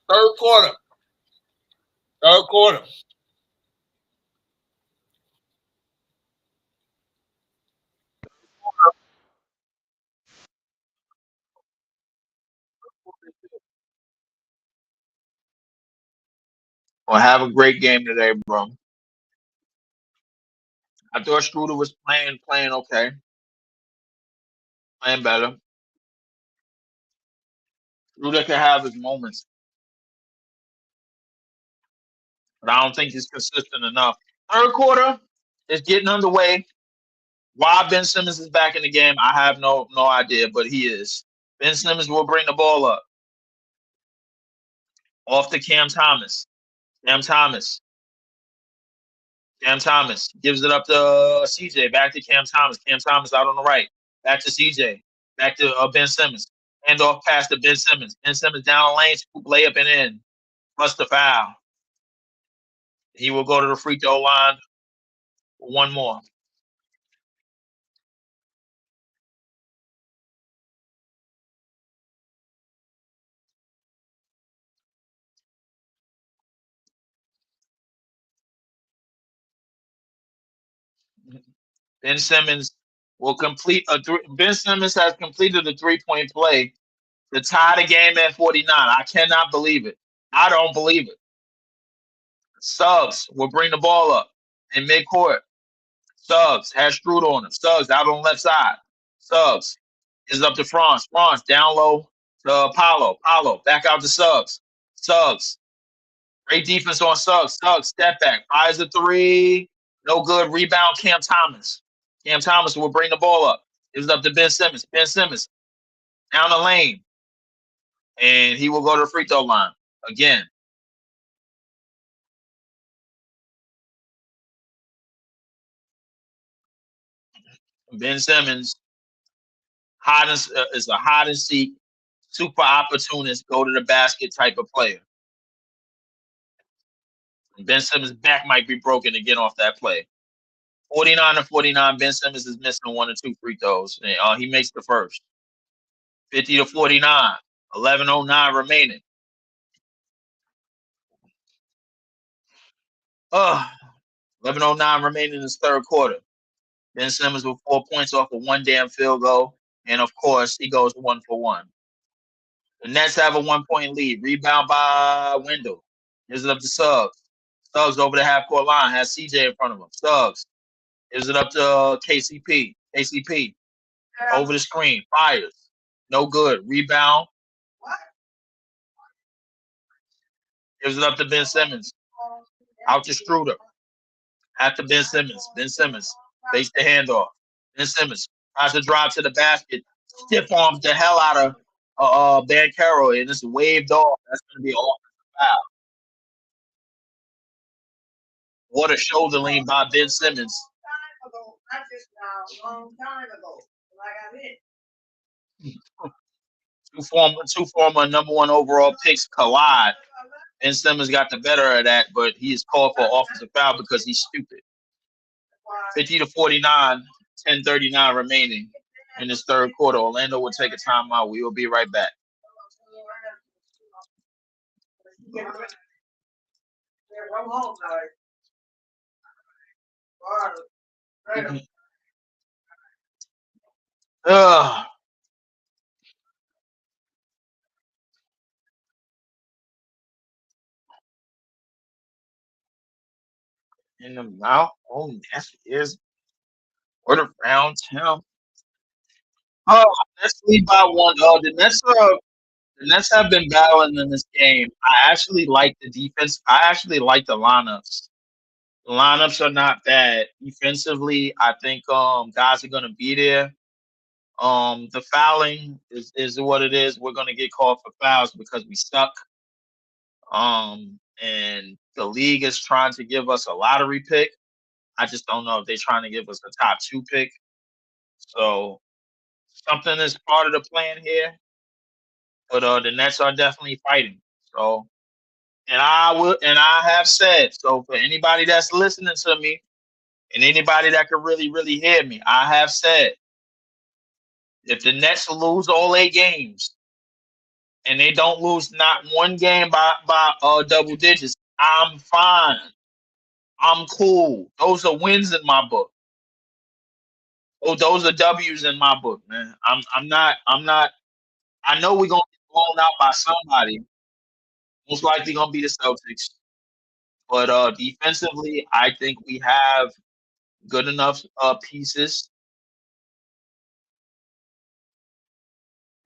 Third quarter. Third quarter. Well, have a great game today, bro. I thought Schroeder was playing okay, playing better. Schroeder can have his moments, but I don't think he's consistent enough. Third quarter is getting underway. Why Ben Simmons is back in the game, I have no idea, but he is. Ben Simmons will bring the ball up off to Cam Thomas. Cam Thomas. Cam Thomas gives it up to CJ. Back to Cam Thomas. Cam Thomas out on the right. Back to CJ. Back to Ben Simmons. Hand off pass to Ben Simmons. Ben Simmons down the lane, scoop layup and in. Plus the foul. He will go to the free throw line for one more. Ben Simmons will complete a three. Ben Simmons has completed a 3-point play to tie the game at 49. I cannot believe it. I don't believe it. Suggs will bring the ball up in midcourt. Suggs has Strud on him. Suggs out on the left side. Suggs is up to France. France down low to Apollo. Apollo back out to Suggs. Suggs. Great defense on Suggs. Suggs step back. Fires a three. No good. Rebound Cam Thomas. Cam Thomas will bring the ball up. Gives it up to Ben Simmons. Ben Simmons down the lane. And he will go to the free throw line again. Ben Simmons is a hide and seek, super opportunist, go to the basket type of player. Ben Simmons' back might be broken to get off that play. 49-49. Ben Simmons is missing 1 or 2 free throws. And, he makes the first. 50-49. 11:09 remaining. 11:09 remaining in this third quarter. Ben Simmons with 4 points off of one damn field goal. And of course, he goes 1 for 1. The Nets have a 1-point lead. Rebound by Wendell. Gives it up to Suggs. Suggs over the half court line. Has CJ in front of him. Suggs gives it up to KCP. KCP over the screen. Fires. No good. Rebound. Gives it up to Ben Simmons. Out to Struder. After Ben Simmons. Ben Simmons fakes the handoff. Ben Simmons tries to drive to the basket. Stiff arms the hell out of Banchero, and it's waved off. That's going to be an offensive foul. What a shoulder lean by Ben Simmons. Two former number 1 overall picks collide. Ben Simmons got the better of that, but he is called for offensive foul because he's stupid. 50-49, 10:39 remaining in this third quarter. Orlando will take a timeout. We will be right back. In the mouth. Oh, yes, it is. What around him. Let's lead by one. The Nets have been battling in this game. I actually like the defense. I actually like the lineups. The lineups are not bad. Defensively, I think guys are gonna be there. The fouling is what it is. We're gonna get called for fouls because we suck. And the league is trying to give us a lottery pick. I just don't know if they're trying to give us a top 2 pick. So something is part of the plan here. But the Nets are definitely fighting. So and I have said, so for anybody that's listening to me and anybody that could really, really hear me, I have said If the Nets lose all 8 games and they don't lose not one game by double digits, I'm fine. I'm cool. Those are wins in my book. Oh, those are W's in my book, man. I'm not. I know we're gonna get blown out by somebody. Most likely gonna be the Celtics. But defensively, I think we have good enough pieces.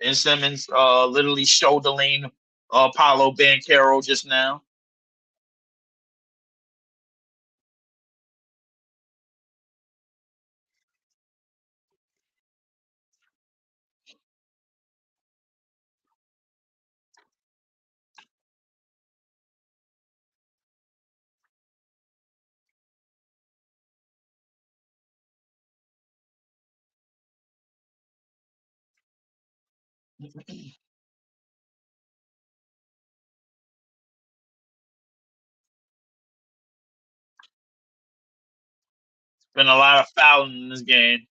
Ben Simmons literally shoulder lean Paulo Banchero just now. Been a lot of fouling in this game.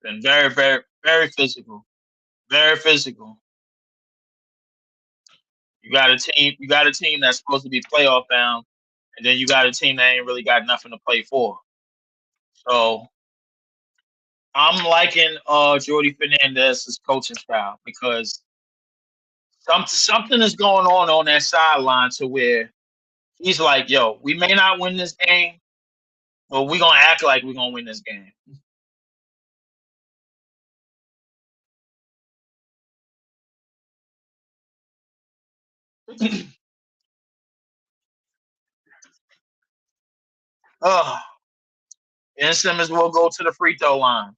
Been very, very, very physical. Very physical. You got a team. You got a team that's supposed to be playoff bound, and then you got a team that ain't really got nothing to play for. So I'm liking Jordy Fernandez's coaching style because something is going on that sideline to where he's like, "Yo, we may not win this game, but we're gonna act like we're gonna win this game." Oh, Ben Simmons will go to the free throw line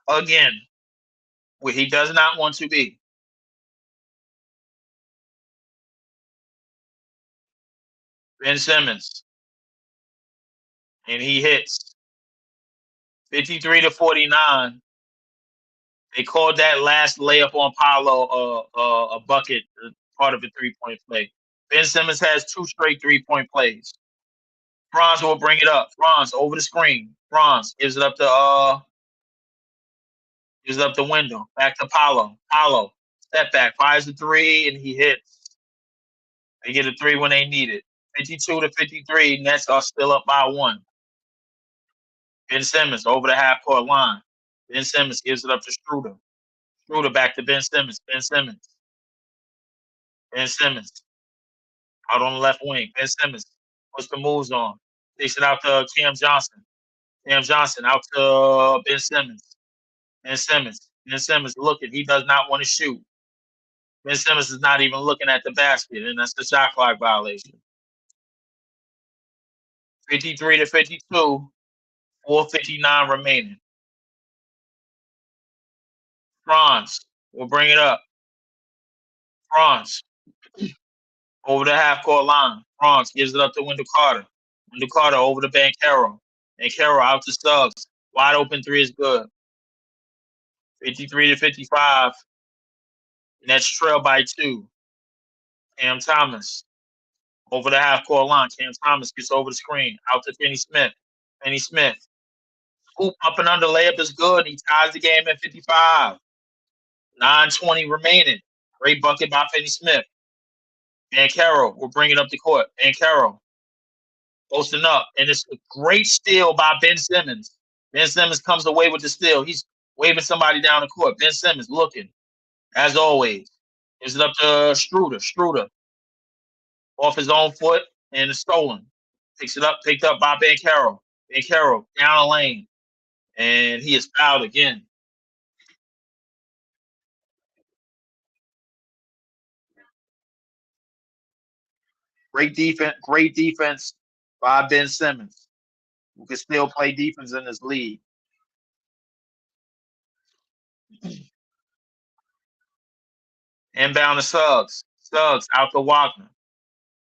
again, where he does not want to be. Ben Simmons, and he hits 53-49. They called that last layup on Paolo a bucket, part of a 3-point play. Ben Simmons has 2 straight 3-point plays. Franz will bring it up. Franz over the screen. Franz gives it up the window. Back to Paolo. Paolo step back, fires the three, and he hits. They get a three when they need it. 52-53. Nets are still up by 1. Ben Simmons over the half court line. Ben Simmons gives it up to Schroeder. Schroeder back to Ben Simmons. Ben Simmons. Ben Simmons out on the left wing. Ben Simmons puts the moves on. Takes it out to Cam Johnson. Cam Johnson out to Ben Simmons. Ben Simmons. Ben Simmons looking. He does not want to shoot. Ben Simmons is not even looking at the basket, and that's the shot clock violation. 53-52. 4:59 remaining. Franz will bring it up. Franz over the half court line. Franz gives it up to Wendell Carter. Wendell Carter over to Banchero. Banchero out to Suggs. Wide open three is good. 53-55. Nets trail by 2. Cam Thomas over the half court line. Cam Thomas gets over the screen. Out to Finney Smith. Finney Smith. Scoop up and under layup is good. He ties the game at 55. 9:20 remaining. Great bucket by Finney Smith. Banchero will bring it up the court. Banchero posting up. And it's a great steal by Ben Simmons. Ben Simmons comes away with the steal. He's waving somebody down the court. Ben Simmons looking, as always. Gives it up to Schroeder. Schroeder off his own foot and it's stolen. Picks it up, picked up by Banchero. Banchero down the lane. And he is fouled again. Great defense by Ben Simmons, who can still play defense in this league. Inbound to Suggs. Suggs out to Wagner.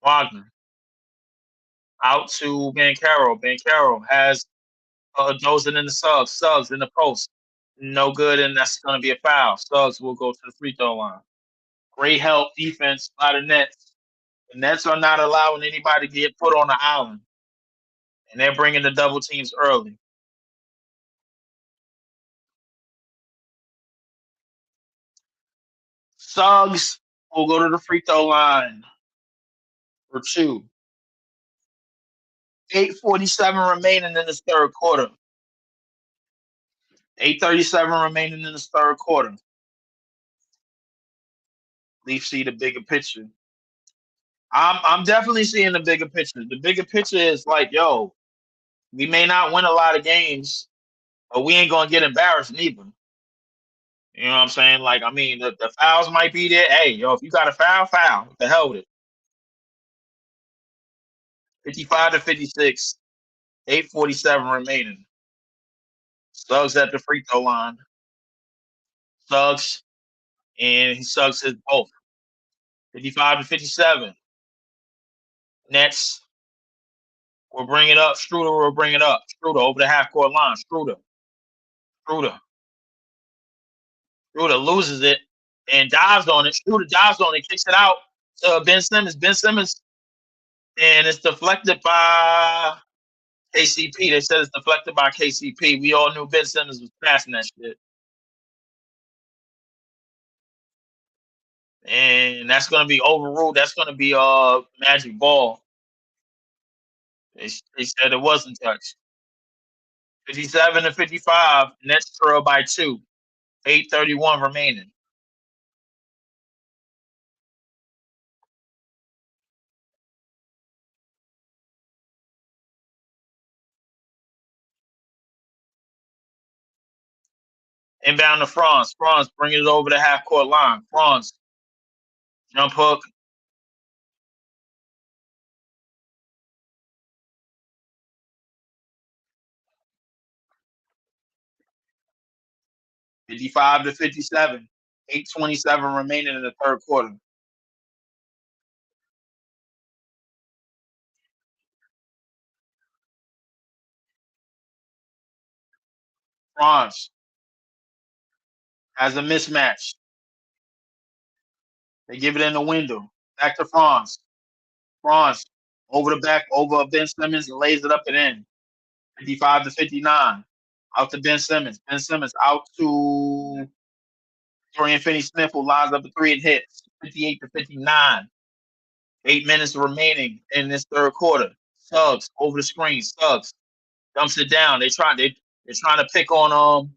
Wagner out to Banchero. Banchero has Dozen in the Suggs. Suggs in the post. No good, and that's going to be a foul. Suggs will go to the free throw line. Great help defense by the Nets. The Nets are not allowing anybody to get put on the island. And they're bringing the double teams early. Suggs will go to the free throw line for 2. 8:47 remaining in this third quarter. 8:37 remaining in this third quarter. Leafs see the bigger picture. I'm definitely seeing the bigger picture. The bigger picture is like, yo, we may not win a lot of games, but we ain't gonna get embarrassed neither. You know what I'm saying? Like, I mean, the fouls might be there. Hey, yo, if you got a foul, foul. What the hell with it? 55-56. 8:47 remaining. Suggs at the free throw line. Suggs, and he Suggs his both. 55-57. Nets will bring it up. Struder will bring it up. Struder over the half court line. Struder. Struder loses it and dives on it. Struder dives on it, kicks it out to Ben Simmons. Ben Simmons, and it's deflected by KCP. They said it's deflected by KCP. We all knew Ben Simmons was passing that shit. And that's going to be overruled. That's going to be a magic ball. They said it wasn't touched. 57-55. Nets trail by 2. 8:31 remaining. Inbound to Franz. Franz bringing it over the half court line. Franz. Jump hook. (55-57). 8:27 remaining in the third quarter. Franz has a mismatch. They give it in the window. Back to Franz. Franz over the back, over Ben Simmons, and lays it up and in. 55-59. Out to Ben Simmons. Ben Simmons out to Dorian Finney-Smith, who lines up a 3 and hits. 58-59. 8 minutes remaining in this third quarter. Suggs over the screen. Suggs dumps it down. They're trying to pick on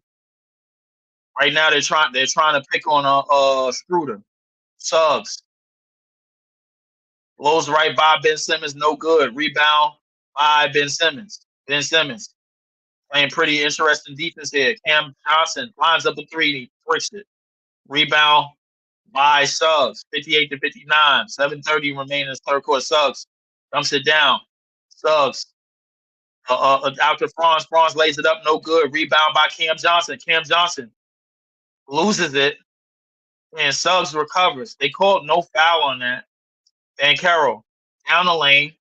right now. They're trying to pick on Struder. Suggs blows right by Ben Simmons, no good. Rebound by Ben Simmons. Ben Simmons playing pretty interesting defense here. Cam Johnson lines up a 3, he pushed it. Rebound by Suggs, 58-59. 7:30 remaining in the third quarter. Suggs dumps it down. Suggs out to Franz. Franz lays it up, no good. Rebound by Cam Johnson. Cam Johnson loses it, and Suggs recovers. They called no foul on that. Banchero down the lane,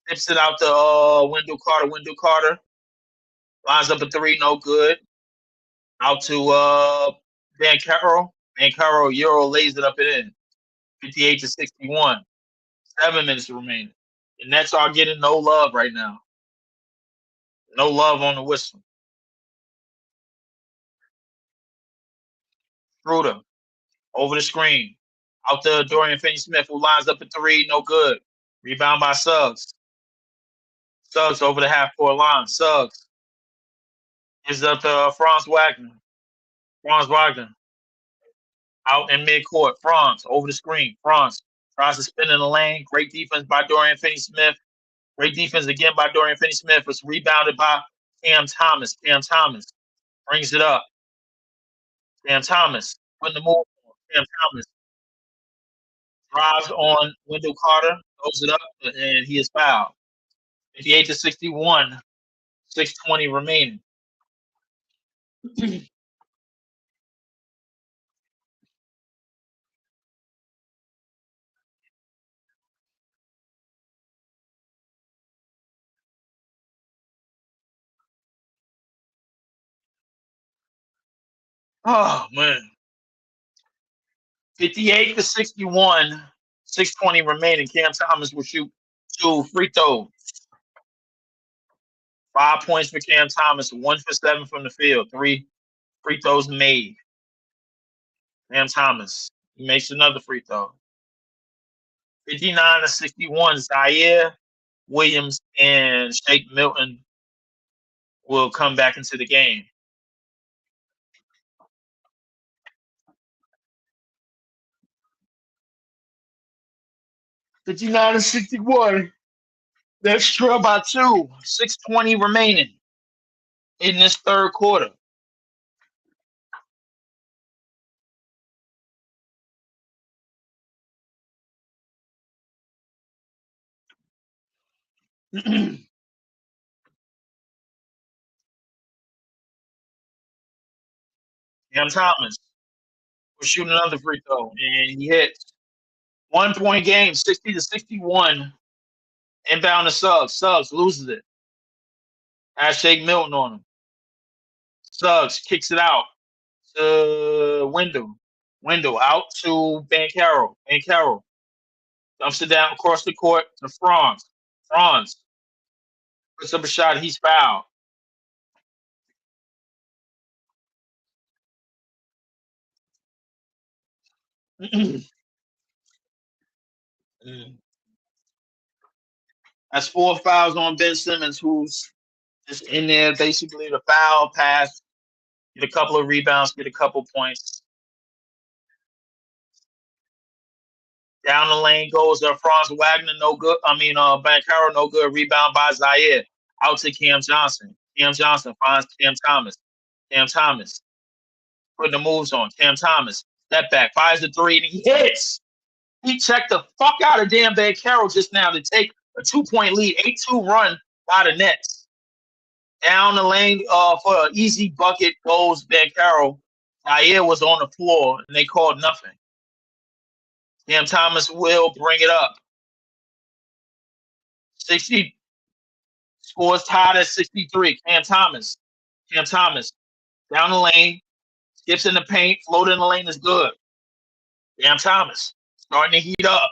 tips it out to Wendell Carter. Wendell Carter lines up a 3, no good. Out to Banchero. Banchero Euro lays it up and in. 58-61. 7 minutes remaining. The Nets are getting no love right now. No love on the whistle. Struder over the screen. Out to Dorian Finney-Smith, who lines up a 3, no good. Rebound by Suggs. Suggs over the half court line. Suggs gives up to Franz Wagner. Franz Wagner out in midcourt. Franz over the screen. Franz tries to spin in the lane. Great defense by Dorian Finney-Smith. Great defense again by Dorian Finney-Smith. It's rebounded by Cam Thomas. Cam Thomas brings it up. Cam Thomas putting the move on. Cam Thomas drives on Wendell Carter, throws it up, and he is fouled. 58-61. 6:20 remaining. Oh man. 58-61. 6:20 remaining. Cam Thomas will shoot 2 free throws. 5 points for Cam Thomas, 1 for 7 from the field, 3 free throws made. Cam Thomas, he makes another free throw. 59-61, Zaire Williams and Shake Milton will come back into the game. $59-61. That's trail by 2. 6:20 remaining in this third quarter. Cam Thomas will shoot another free throw, and he hits. 1 point game, 60-61. Inbound to Suggs. Suggs loses it. Has Shake Milton on him. Suggs kicks it out to Wendell. Wendell out to Banchero. Banchero dumps it down across the court to Franz. Franz puts up a shot. He's fouled. That's 4 fouls on Ben Simmons, who's just in there basically to foul, pass, get a couple of rebounds, get a couple points. Down the lane goes Franz Wagner, no good. Banchero, no good. Rebound by Zaire. Out to Cam Johnson. Cam Johnson finds Cam Thomas. Cam Thomas putting the moves on. Cam Thomas, step back, fires the 3, and he hits. He checked the fuck out of damn Banchero just now to take a 2-point lead, 8-2 run by the Nets. Down the lane for an easy bucket goes Banchero. Zaire was on the floor, and they called nothing. Cam Thomas will bring it up. 60 scores tied at 63. Cam Thomas down the lane, skips in the paint, float in the lane is good. Cam Thomas starting to heat up.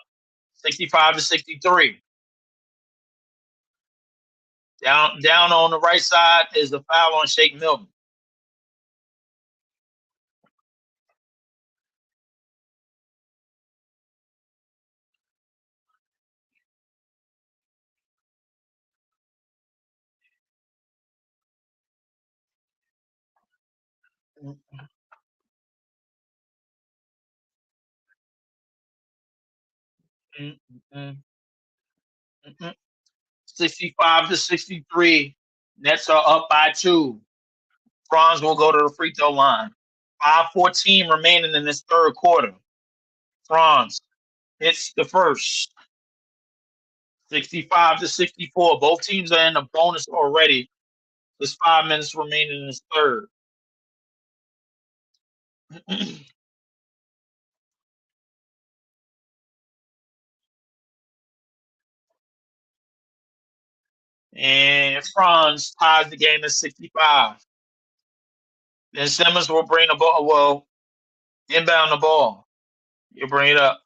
65-63. Down on the right side is the foul on Shake Milton. Mm-hmm. 65-63. Nets are up by 2. Franz will go to the free throw line. 5:14 remaining in this third quarter. Franz hits the first. 65-64. Both teams are in the bonus already. There's 5 minutes remaining in this third. And Franz ties the game at 65. Then Simmons will bring the ball. Well, inbound the ball. You bring it up.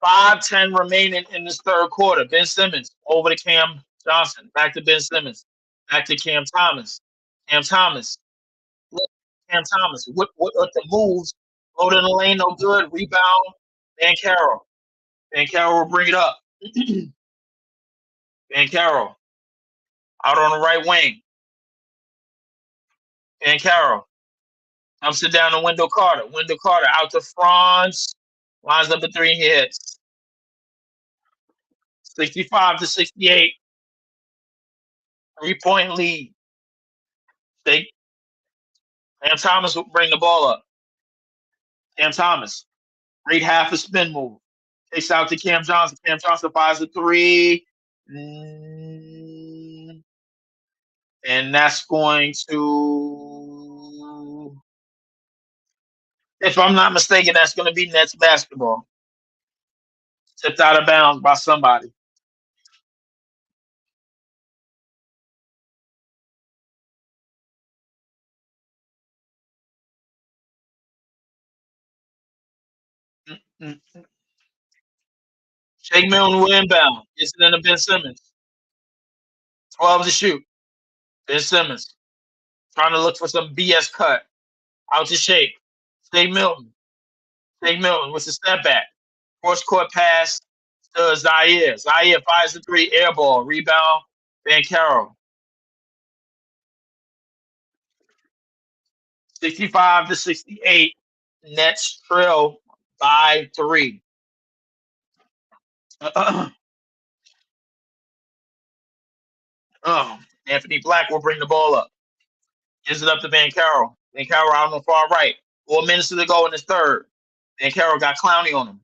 5:10 remaining in this third quarter. Ben Simmons over to Cam Johnson. Back to Ben Simmons. Back to Cam Thomas. Cam Thomas. Cam Thomas. What the moves? Load in the lane, no good. Rebound. Banchero. Banchero will bring it up. Banchero out on the right wing. Banchero dumps it down to Wendell Carter. Wendell Carter out to Franz. Lines up a 3 hits. 65-68. 3-point lead. Cam Thomas will bring the ball up. Cam Thomas. Great half a spin move. Takes out to Cam Johnson. Cam Johnson fires a 3. And that's going to, if I'm not mistaken, that's going to be Nets basketball. Tipped out of bounds by somebody. Shake Milton will inbound. It's in the Ben Simmons. 12 to shoot. Ben Simmons trying to look for some BS cut. Out to Shake. Shake Milton. Shake Milton with the step back. Cross court pass to Zaire. Zaire fires the three. Air ball. Rebound. Banchero. 65 to 68. Nets trail by 3. Anthony Black will bring the ball up. Gives it up to Banchero. Banchero out on the far right. 4 minutes to go in the third. Banchero got Clowney on him.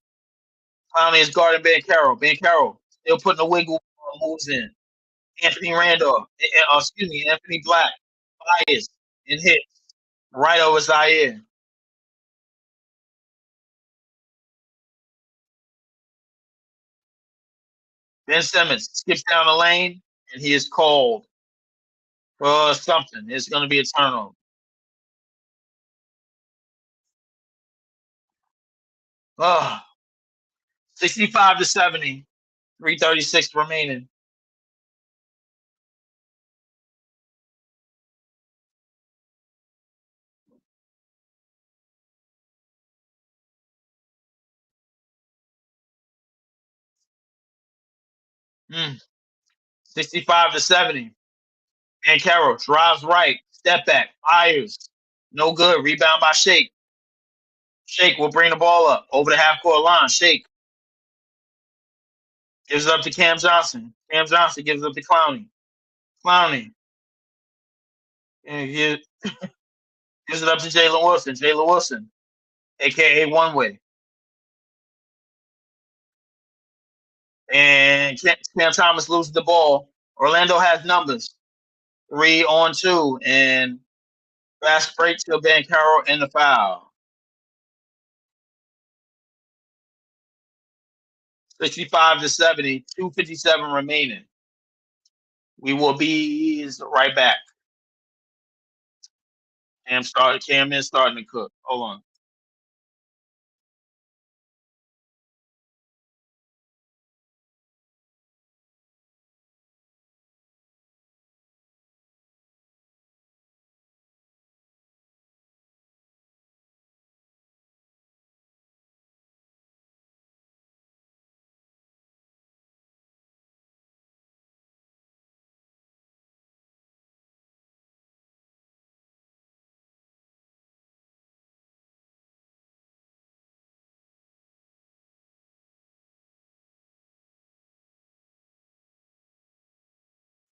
Clowney is guarding Banchero. Banchero still putting the wiggle moves in. Anthony Randolph. Anthony Black. Fires and hits right over Zaire. Ben Simmons skips down the lane, and he is called for something. It's going to be a turnover. 65 to 70. 3:36 remaining. Mm. 65 to 70. Banchero drives right, step back, fires. No good. Rebound by Shake. Shake will bring the ball up over the half court line. Shake gives it up to Cam Johnson. Cam Johnson gives it up to Clowney. Clowney gives it up to Jalen Wilson. Jalen Wilson, aka One Way. And Cam Thomas loses the ball. Orlando has numbers. 3-on-2. And fast break to Banchero and the foul. 65 to 70. 2:57 remaining. We will be right back. Cam is starting to cook. Hold on.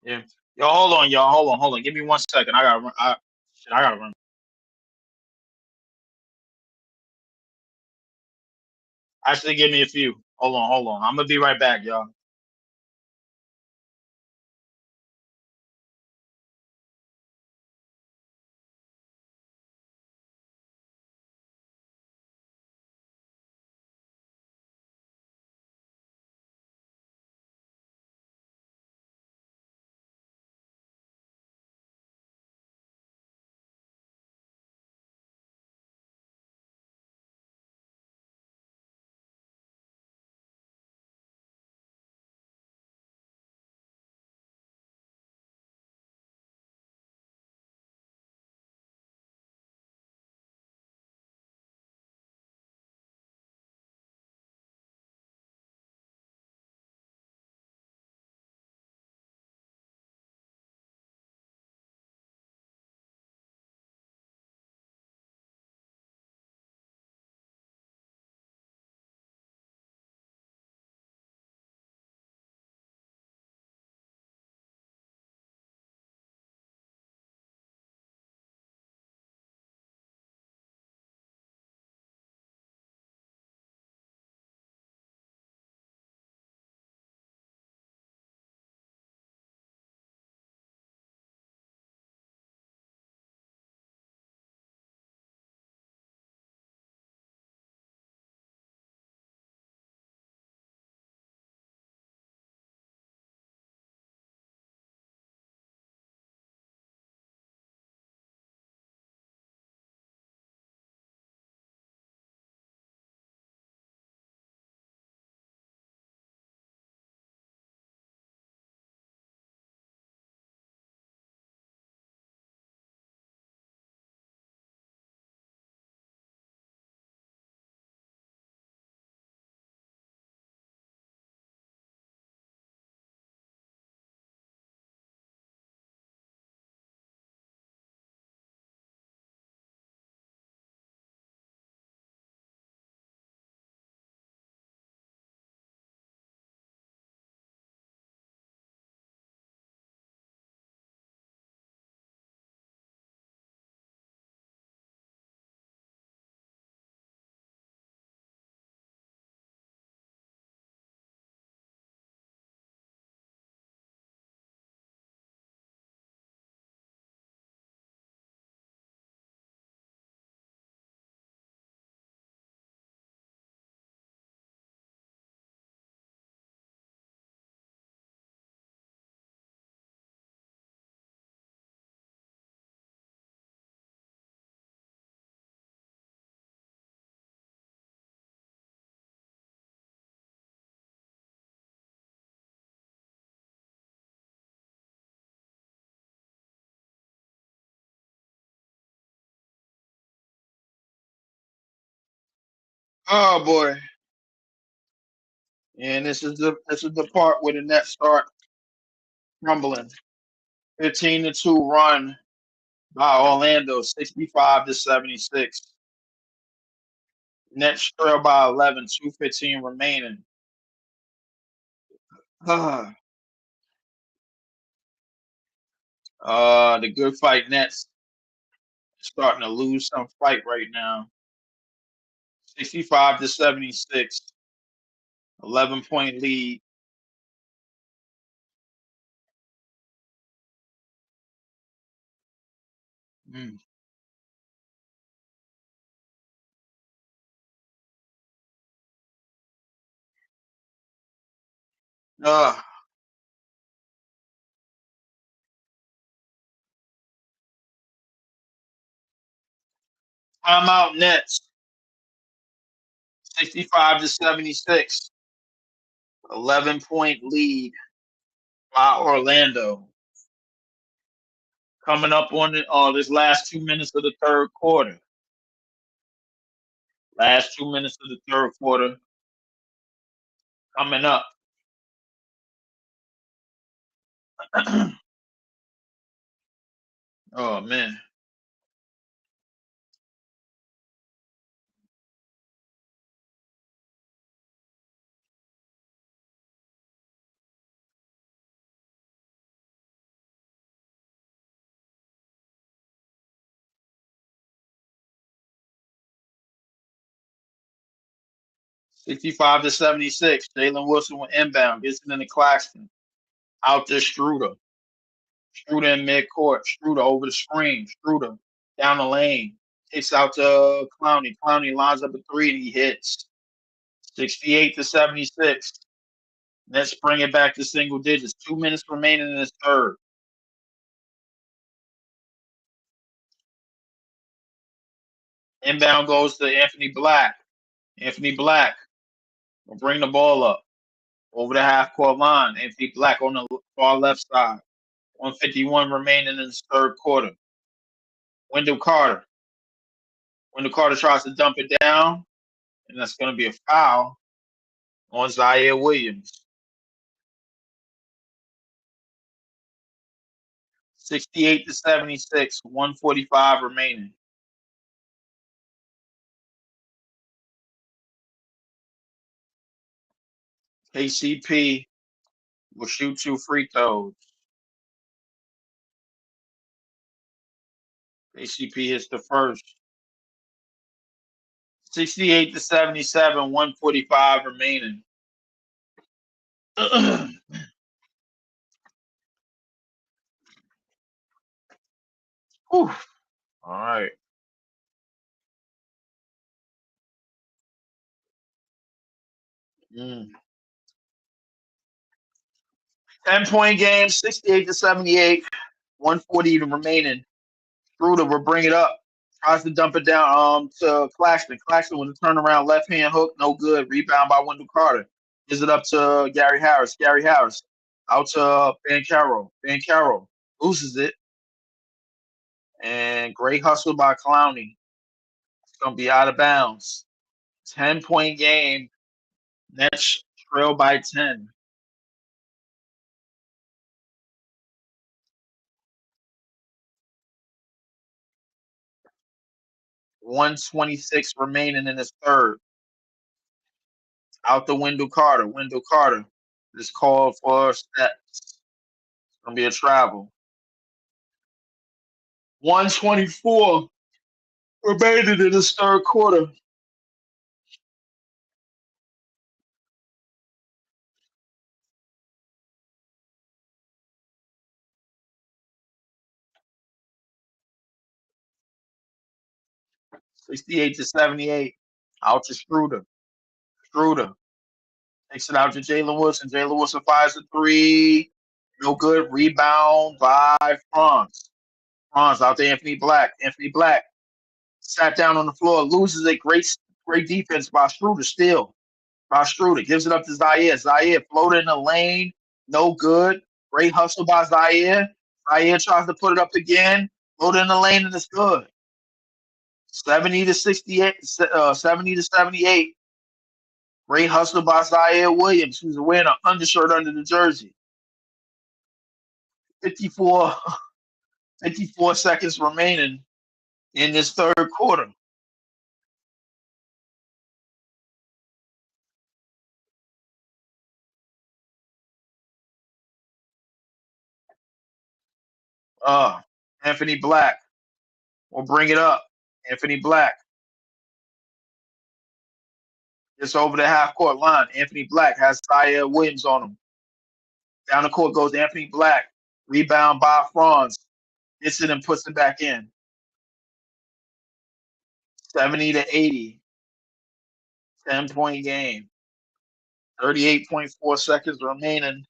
Yeah. Yo, hold on, y'all. Hold on. Give me 1 second. I gotta run. I gotta run. Actually, give me a few. Hold on. I'm gonna be right back, y'all. Oh boy. And this is the part where the Nets start crumbling. 15-2 run by Orlando, 65-76. Nets trail by 11, 2:15 remaining. The good fight Nets starting to lose some fight right now. 65-76, 11-point lead. Mm. Uh, Timeout Nets, 65-76, 11-point lead by Orlando. Coming up on this last 2 minutes of the third quarter. Last 2 minutes of the third quarter coming up. Oh man. 65-76. Jalen Wilson with inbound. Gets it into Claxton. Out to Struder. Struder in midcourt. Struder over the screen. Struder down the lane. Kicks out to Clowney. Clowney lines up a three and he hits. 68-76. Let's bring it back to single digits. 2 minutes remaining in this third. Inbound goes to Anthony Black. Anthony Black will bring the ball up over the half court line. Anthony Black on the far left side. 151 remaining in this third quarter. Wendell Carter. Wendell Carter tries to dump it down, and that's going to be a foul on Zaire Williams. 68-76, 145 remaining. KCP will shoot 2 free throws. KCP hits the first. 68-77, 145 remaining. Whew. All right. Mm. 10-point game, 68-78, 140 remaining. Schroeder will bring it up. Tries to dump it down to Claxton. Claxton with a turnaround left hand hook, no good. Rebound by Wendell Carter. Gives it up to Gary Harris. Gary Harris out to Banchero. Banchero loses it. And great hustle by Clowney. It's going to be out of bounds. 10-point game. Nets trail by 10. .126 remaining in this third. Out to Wendell Carter. Wendell Carter is called for steps. It's going to be a travel. 124 remaining in this third quarter. .68-78. Out to Schroeder. Schroeder takes it out to Jalen Wilson. Jalen Wilson fires a three. No good. Rebound by Franz. Franz out to Anthony Black. Anthony Black sat down on the floor. Loses it. Great defense by Schroeder still. By Schroeder. Gives it up to Zaire. Zaire floated in the lane. No good. Great hustle by Zaire. Zaire tries to put it up again. Floated in the lane and it's good. 70 to 68, 70 to 78. Great hustle by Zaire Williams, who's wearing an undershirt under the jersey. 54, 54 seconds remaining in this third quarter. Anthony Black will bring it up. Anthony Black just over the half court line. Anthony Black has Zaire Williams on him. Down the court goes Anthony Black. Rebound by Franz. Gets it and puts it back in. 70 to 80. 10-point game. 38.4 seconds remaining.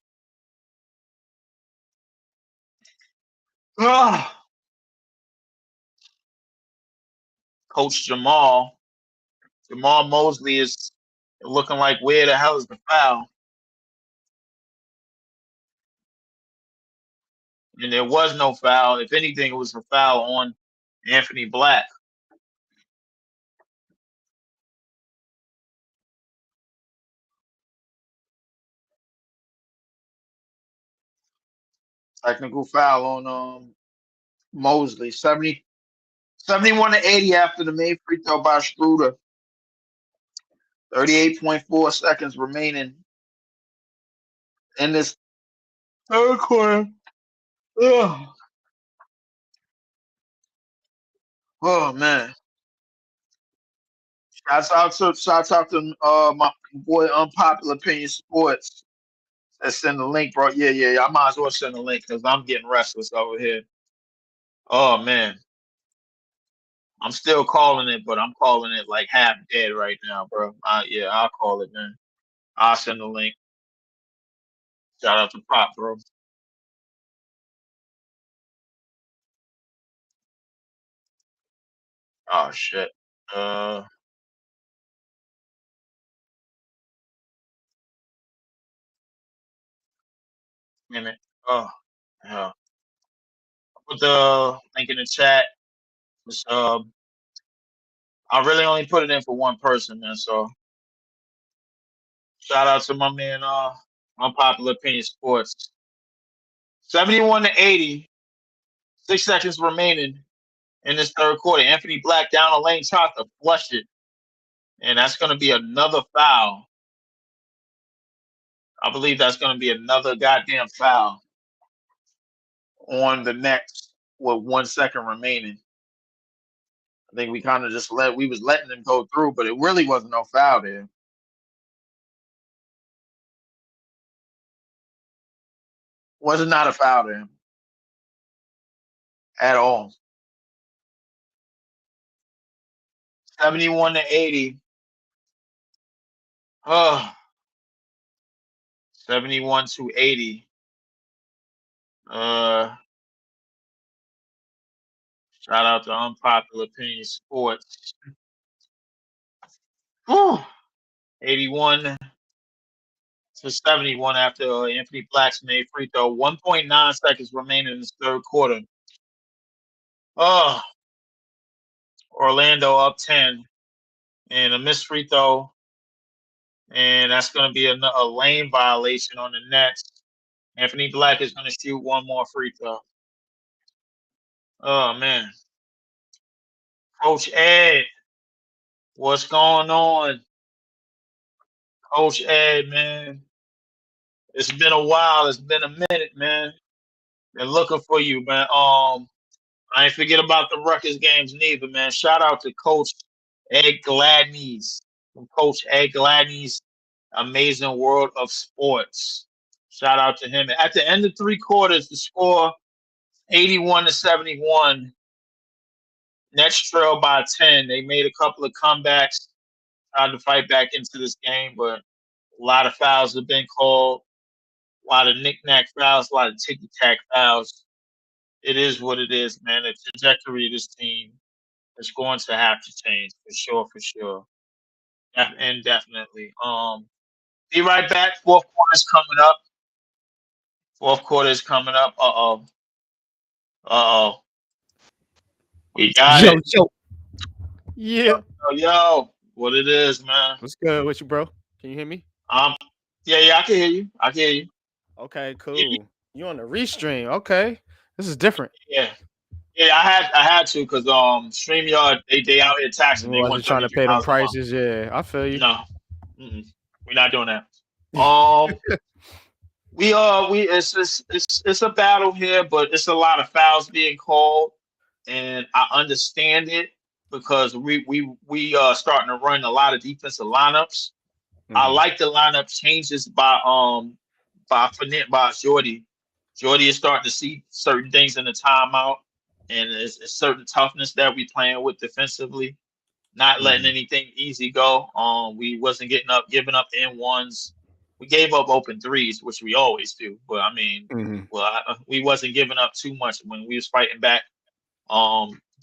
Coach Jamal Mosley is looking like, where the hell is the foul? And there was no foul. If anything, it was a foul on Anthony Black. Technical foul on Mosley. 71 to 80 after the made free throw by Schroeder. 38.4 seconds remaining in this third quarter. Ugh. Oh man! Shouts out to my boy Unpopular Opinion Sports. Let's send the link, bro. Yeah. I might as well send the link because I'm getting restless over here. Oh man, I'm still calling it, but I'm calling it like half dead right now, bro. Yeah, I'll call it, man. I'll send the link. Shout out to Pop, bro. Oh shit. Minute. Oh, yeah. Put the link in the chat. I really only put it in for one person, man. So shout out to my man, Unpopular Opinion Sports. 71 to 80. 6 seconds remaining in this third quarter. Anthony Black down the lane tries to flush it. And that's going to be another foul. I believe that's going to be another goddamn foul on the next with 1 second remaining. I think we kind of just we was letting them go through, but it really wasn't no foul there. Was not a foul there at all. 71 to 80. 71 to 80. Shout out to Unpopular Opinion Sports. 81 to 71 after Anthony Black's made free throw. 1.9 seconds remaining in this third quarter. Orlando up 10 and a missed free throw. And that's going to be a lane violation on the Nets. Anthony Black is going to shoot one more free throw. Oh, man. Coach Ed, what's going on? Coach Ed, man. It's been a while. It's been a minute, man. Been looking for you, man. I ain't forget about the Rutgers games neither, man. Shout out to Coach Ed Gladney's from Coach Ed Gladney's Amazing World of Sports. Shout out to him. At the end of 3 quarters, the score 81 to 71. Nets trail by 10. They made a couple of comebacks, tried to fight back into this game, but a lot of fouls have been called. A lot of knick-knack fouls, a lot of ticky-tack fouls. It is what it is, man. The trajectory of this team is going to have to change for sure. And definitely. Be right back. Fourth quarter is coming up. Uh-oh. We got it. Yo. Yeah. Yo, what it is, man? What's good with you, bro? Can you hear me? Yeah, I can hear you. I can hear you. Okay, cool. You on the restream? Okay, this is different. Yeah, yeah. I had to because StreamYard they out here taxing. They want Wasn't trying to pay them $33 a month. prices. Yeah, I feel you. No, we're not doing that. We it's a battle here, but it's a lot of fouls being called, and I understand it because we starting to run a lot of defensive lineups. I like the lineup changes by Jordy. Jordy is starting to see certain things in the timeout, and it's certain toughness that we playing with defensively, not letting anything easy go. We wasn't giving up N1s. We gave up open threes, which we always do. But I mean, we wasn't giving up too much when we was fighting back.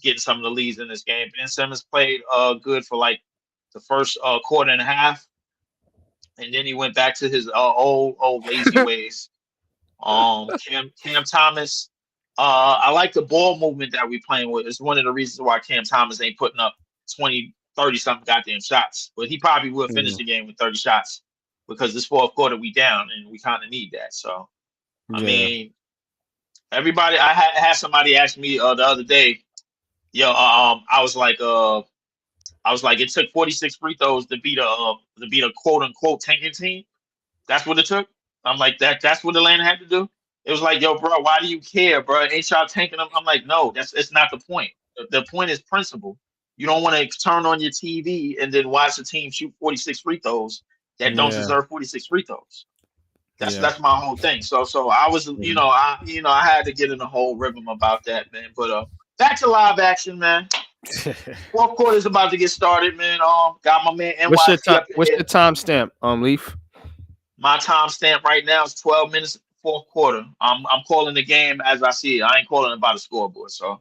Getting some of the leads in this game. Ben Simmons played good for like the first quarter and a half, and then he went back to his old lazy ways. Cam Thomas, I like the ball movement that we playing with. It's one of the reasons why Cam Thomas ain't putting up 20, 30 something goddamn shots. But he probably will finish the game with 30 shots because this fourth quarter we down and we kind of need that. So, I mean, everybody. I had somebody ask me the other day. I was like, it took 46 free throws to beat a quote unquote tanking team. That's what it took. I'm like, that's what Atlanta had to do. It was like, yo, bro, why do you care, bro? Ain't y'all tanking them? I'm like, no, it's not the point. The point is principle. You don't want to turn on your TV and then watch the team shoot 46 free throws that don't deserve 46 free throws. That's my whole thing. So I was, I had to get in the whole rhythm about that, man. But back to live action, man. Fourth quarter is about to get started, man. Got my man NYC. What's your timestamp, Leaf? My timestamp right now is 12 minutes, fourth quarter. I'm calling the game as I see it. I ain't calling it by the scoreboard, so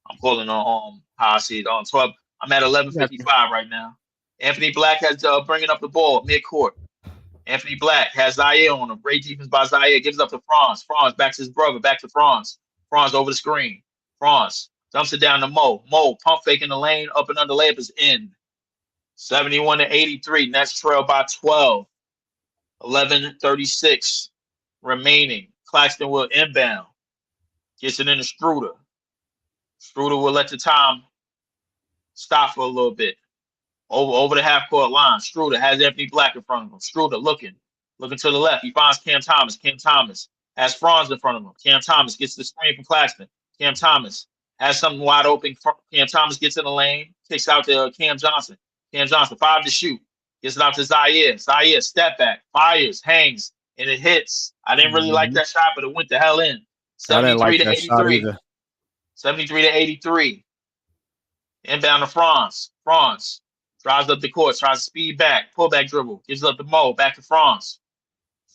I'm calling on how I see it. On 12, I'm at 11:55 right now. Anthony Black has bringing up the ball mid-court. Anthony Black has Zaire on him. Great defense by Zaire. Gives up to Franz. Franz back to his brother. Back to Franz. Franz over the screen. Franz dumps it down to Mo. Mo pump faking the lane. Up and under layup is in. 71-83. Nets trail by 12. 11:36 remaining. Claxton will inbound. Gets it into Struder. Struder will let the time stop for a little bit. Over the half-court line. Struder has Anthony Black in front of him. Struder looking to the left. He finds Cam Thomas. Cam Thomas has Franz in front of him. Cam Thomas gets the screen from Claxton. Cam Thomas has something wide open. Cam Thomas gets in the lane. Kicks out to Cam Johnson. Cam Johnson, 5 to shoot. Gets it out to Zaire. Zaire, step back, fires, hangs, and it hits. I didn't really like that shot, but it went the hell in. 73-83. 73-83. Inbound to Franz. Franz drives up the court, tries to speed back, pullback dribble, gives it up to Mo, back to Franz.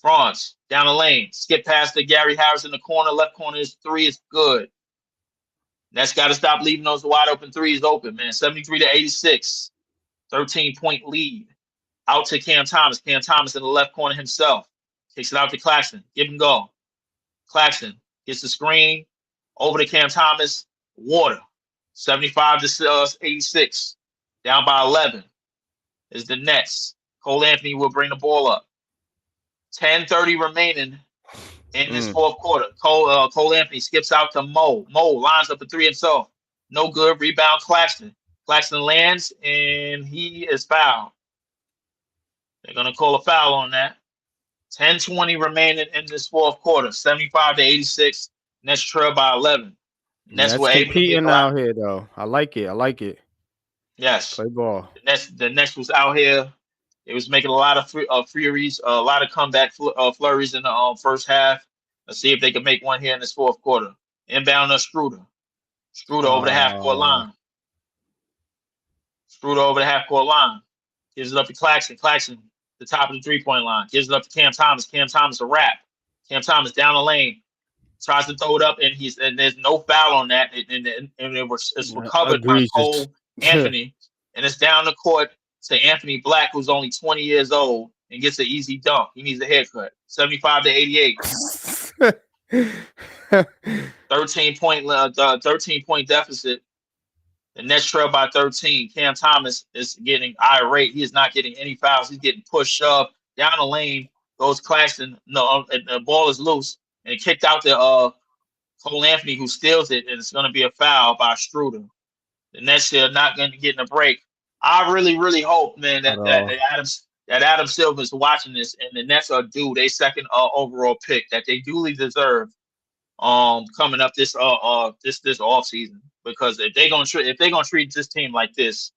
Franz down the lane, skip past the Gary Harris in the corner. Left corner is 3 is good. That's got to stop leaving those wide open threes open, man. 73-86. 13-point lead. Out to Cam Thomas. Cam Thomas in the left corner himself. Kicks it out to Claxton. Give him go. Claxton gets the screen. Over to Cam Thomas. Water. 75-86. Down by 11 is the Nets. Cole Anthony will bring the ball up. 10:30 remaining in this fourth quarter. Cole Anthony skips out to Mo. Mo lines up the 3 himself. No good. Rebound Claxton. Claxton lands, and he is fouled. They're going to call a foul on that. 10:20 remaining in this fourth quarter. 75-86. Nets trail by 11. Nets were able to get out here, though. I like it. Yes. Play ball. The Nets was out here. It was making a lot of furies, a lot of comeback flurries in the first half. Let's see if they can make one here in this fourth quarter. Inbound to Struder. Struder over the half-court line. Struder over the half-court line. Gives it up to Claxton. Claxton, the top of the three-point line. Gives it up to Cam Thomas. Cam Thomas a wrap. Cam Thomas down the lane. Tries to throw it up, and there's no foul on that. And it's recovered by Cole Anthony. And it's down the court to Anthony Black, who's only 20 years old, and gets an easy dunk. He needs a haircut. 75-88. 13-point deficit. The Nets trail by 13. Cam Thomas is getting irate. He is not getting any fouls. He's getting pushed up down the lane. Goes Claxton. No, and the ball is loose and kicked out to Cole Anthony, who steals it, and it's going to be a foul by Struder. The Nets are not going to get in a break. I really, really hope, man, that Adam Silver is watching this, and the Nets are due their second overall pick that they duly deserve. Coming up this off season, because if they're gonna treat this team like this,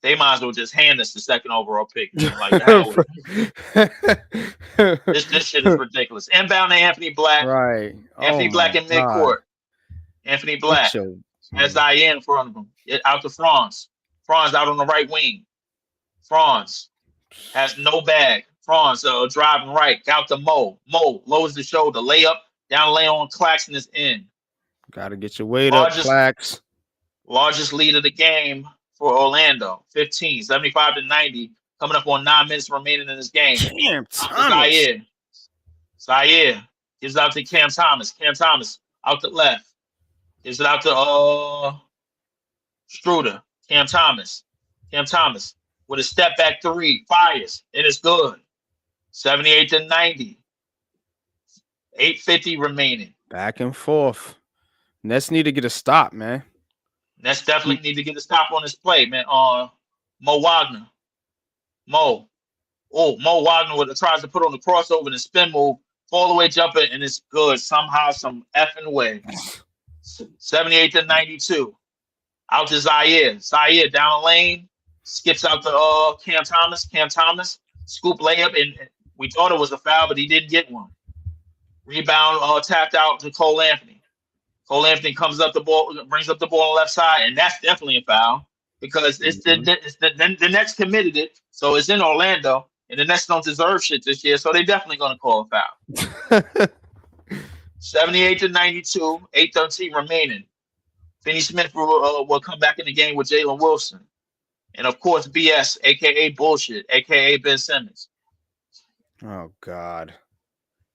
they might as well just hand us the second overall pick. Man. Like this shit is ridiculous. Inbound to Anthony Black. Right. Anthony Black in midcourt. Anthony Black has Zaire in front of him. Out to Franz. Franz out on the right wing. Franz has no bag. Franz driving right. Out to Mo. Mo lowers the shoulder. Layup. Down the lane on Claxton is in. Got to get your weight up, Clax. Largest lead of the game for Orlando. 15, 75-90. Coming up on 9 minutes remaining in this game. Cam Thomas. Zaire gives it out to Cam Thomas. Cam Thomas out the left. Gives it out to Struder. Cam Thomas. Cam Thomas with a step back three. Fires. It is good. 78-90. 8:50 remaining. Back and forth. Nets need to get a stop, man. Nets definitely need to get a stop on this play, man. Mo Wagner. Mo Wagner tries to put on the crossover and the spin move, fall away jumper, and it's good somehow, some effing way. 78-92. Out to Zaire. Zaire down the lane. Skips out to Cam Thomas. Cam Thomas. Scoop layup, and we thought it was a foul, but he didn't get one. Rebound tapped out to Cole Anthony. Cole Anthony brings up the ball on the left side, and that's definitely a foul because the Nets committed it, so it's in Orlando, and the Nets don't deserve shit this year, so they're definitely going to call a foul. 78-92, 8:13 remaining. Finney Smith will come back in the game with Jalen Wilson, and of course BS, aka bullshit, aka Ben Simmons. Oh God.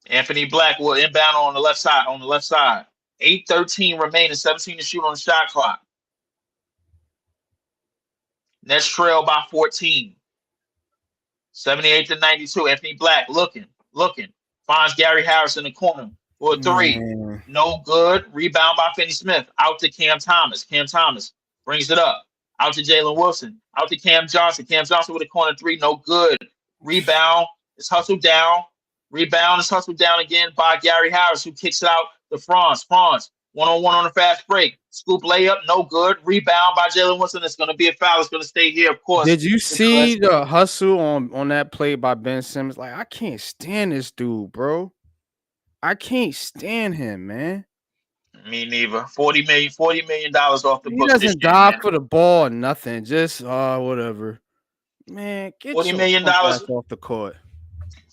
Anthony Black will inbound on the left side. 8:13 remaining, 17 to shoot on the shot clock. Nets trail by 14. 78-92. Anthony Black looking. Finds Gary Harris in the corner for a three. No good. Rebound by Finney Smith. Out to Cam Thomas. Cam Thomas brings it up. Out to Jalen Wilson. Out to Cam Johnson. Cam Johnson with a corner three. No good. Rebound. It's hustled down. Rebound is hustled down again by Gary Harris, who kicks it out to Franz. Franz, one-on-one on a fast break. Scoop layup, no good. Rebound by Jalen Wilson. It's going to be a foul. It's going to stay here, of course. Did you see the hustle on that play by Ben Simmons? Like, I can't stand this dude, bro. I can't stand him, man. Me neither. $40 million off the He books. He doesn't dive for the ball or nothing. Just whatever. Man, get $40 million off the court.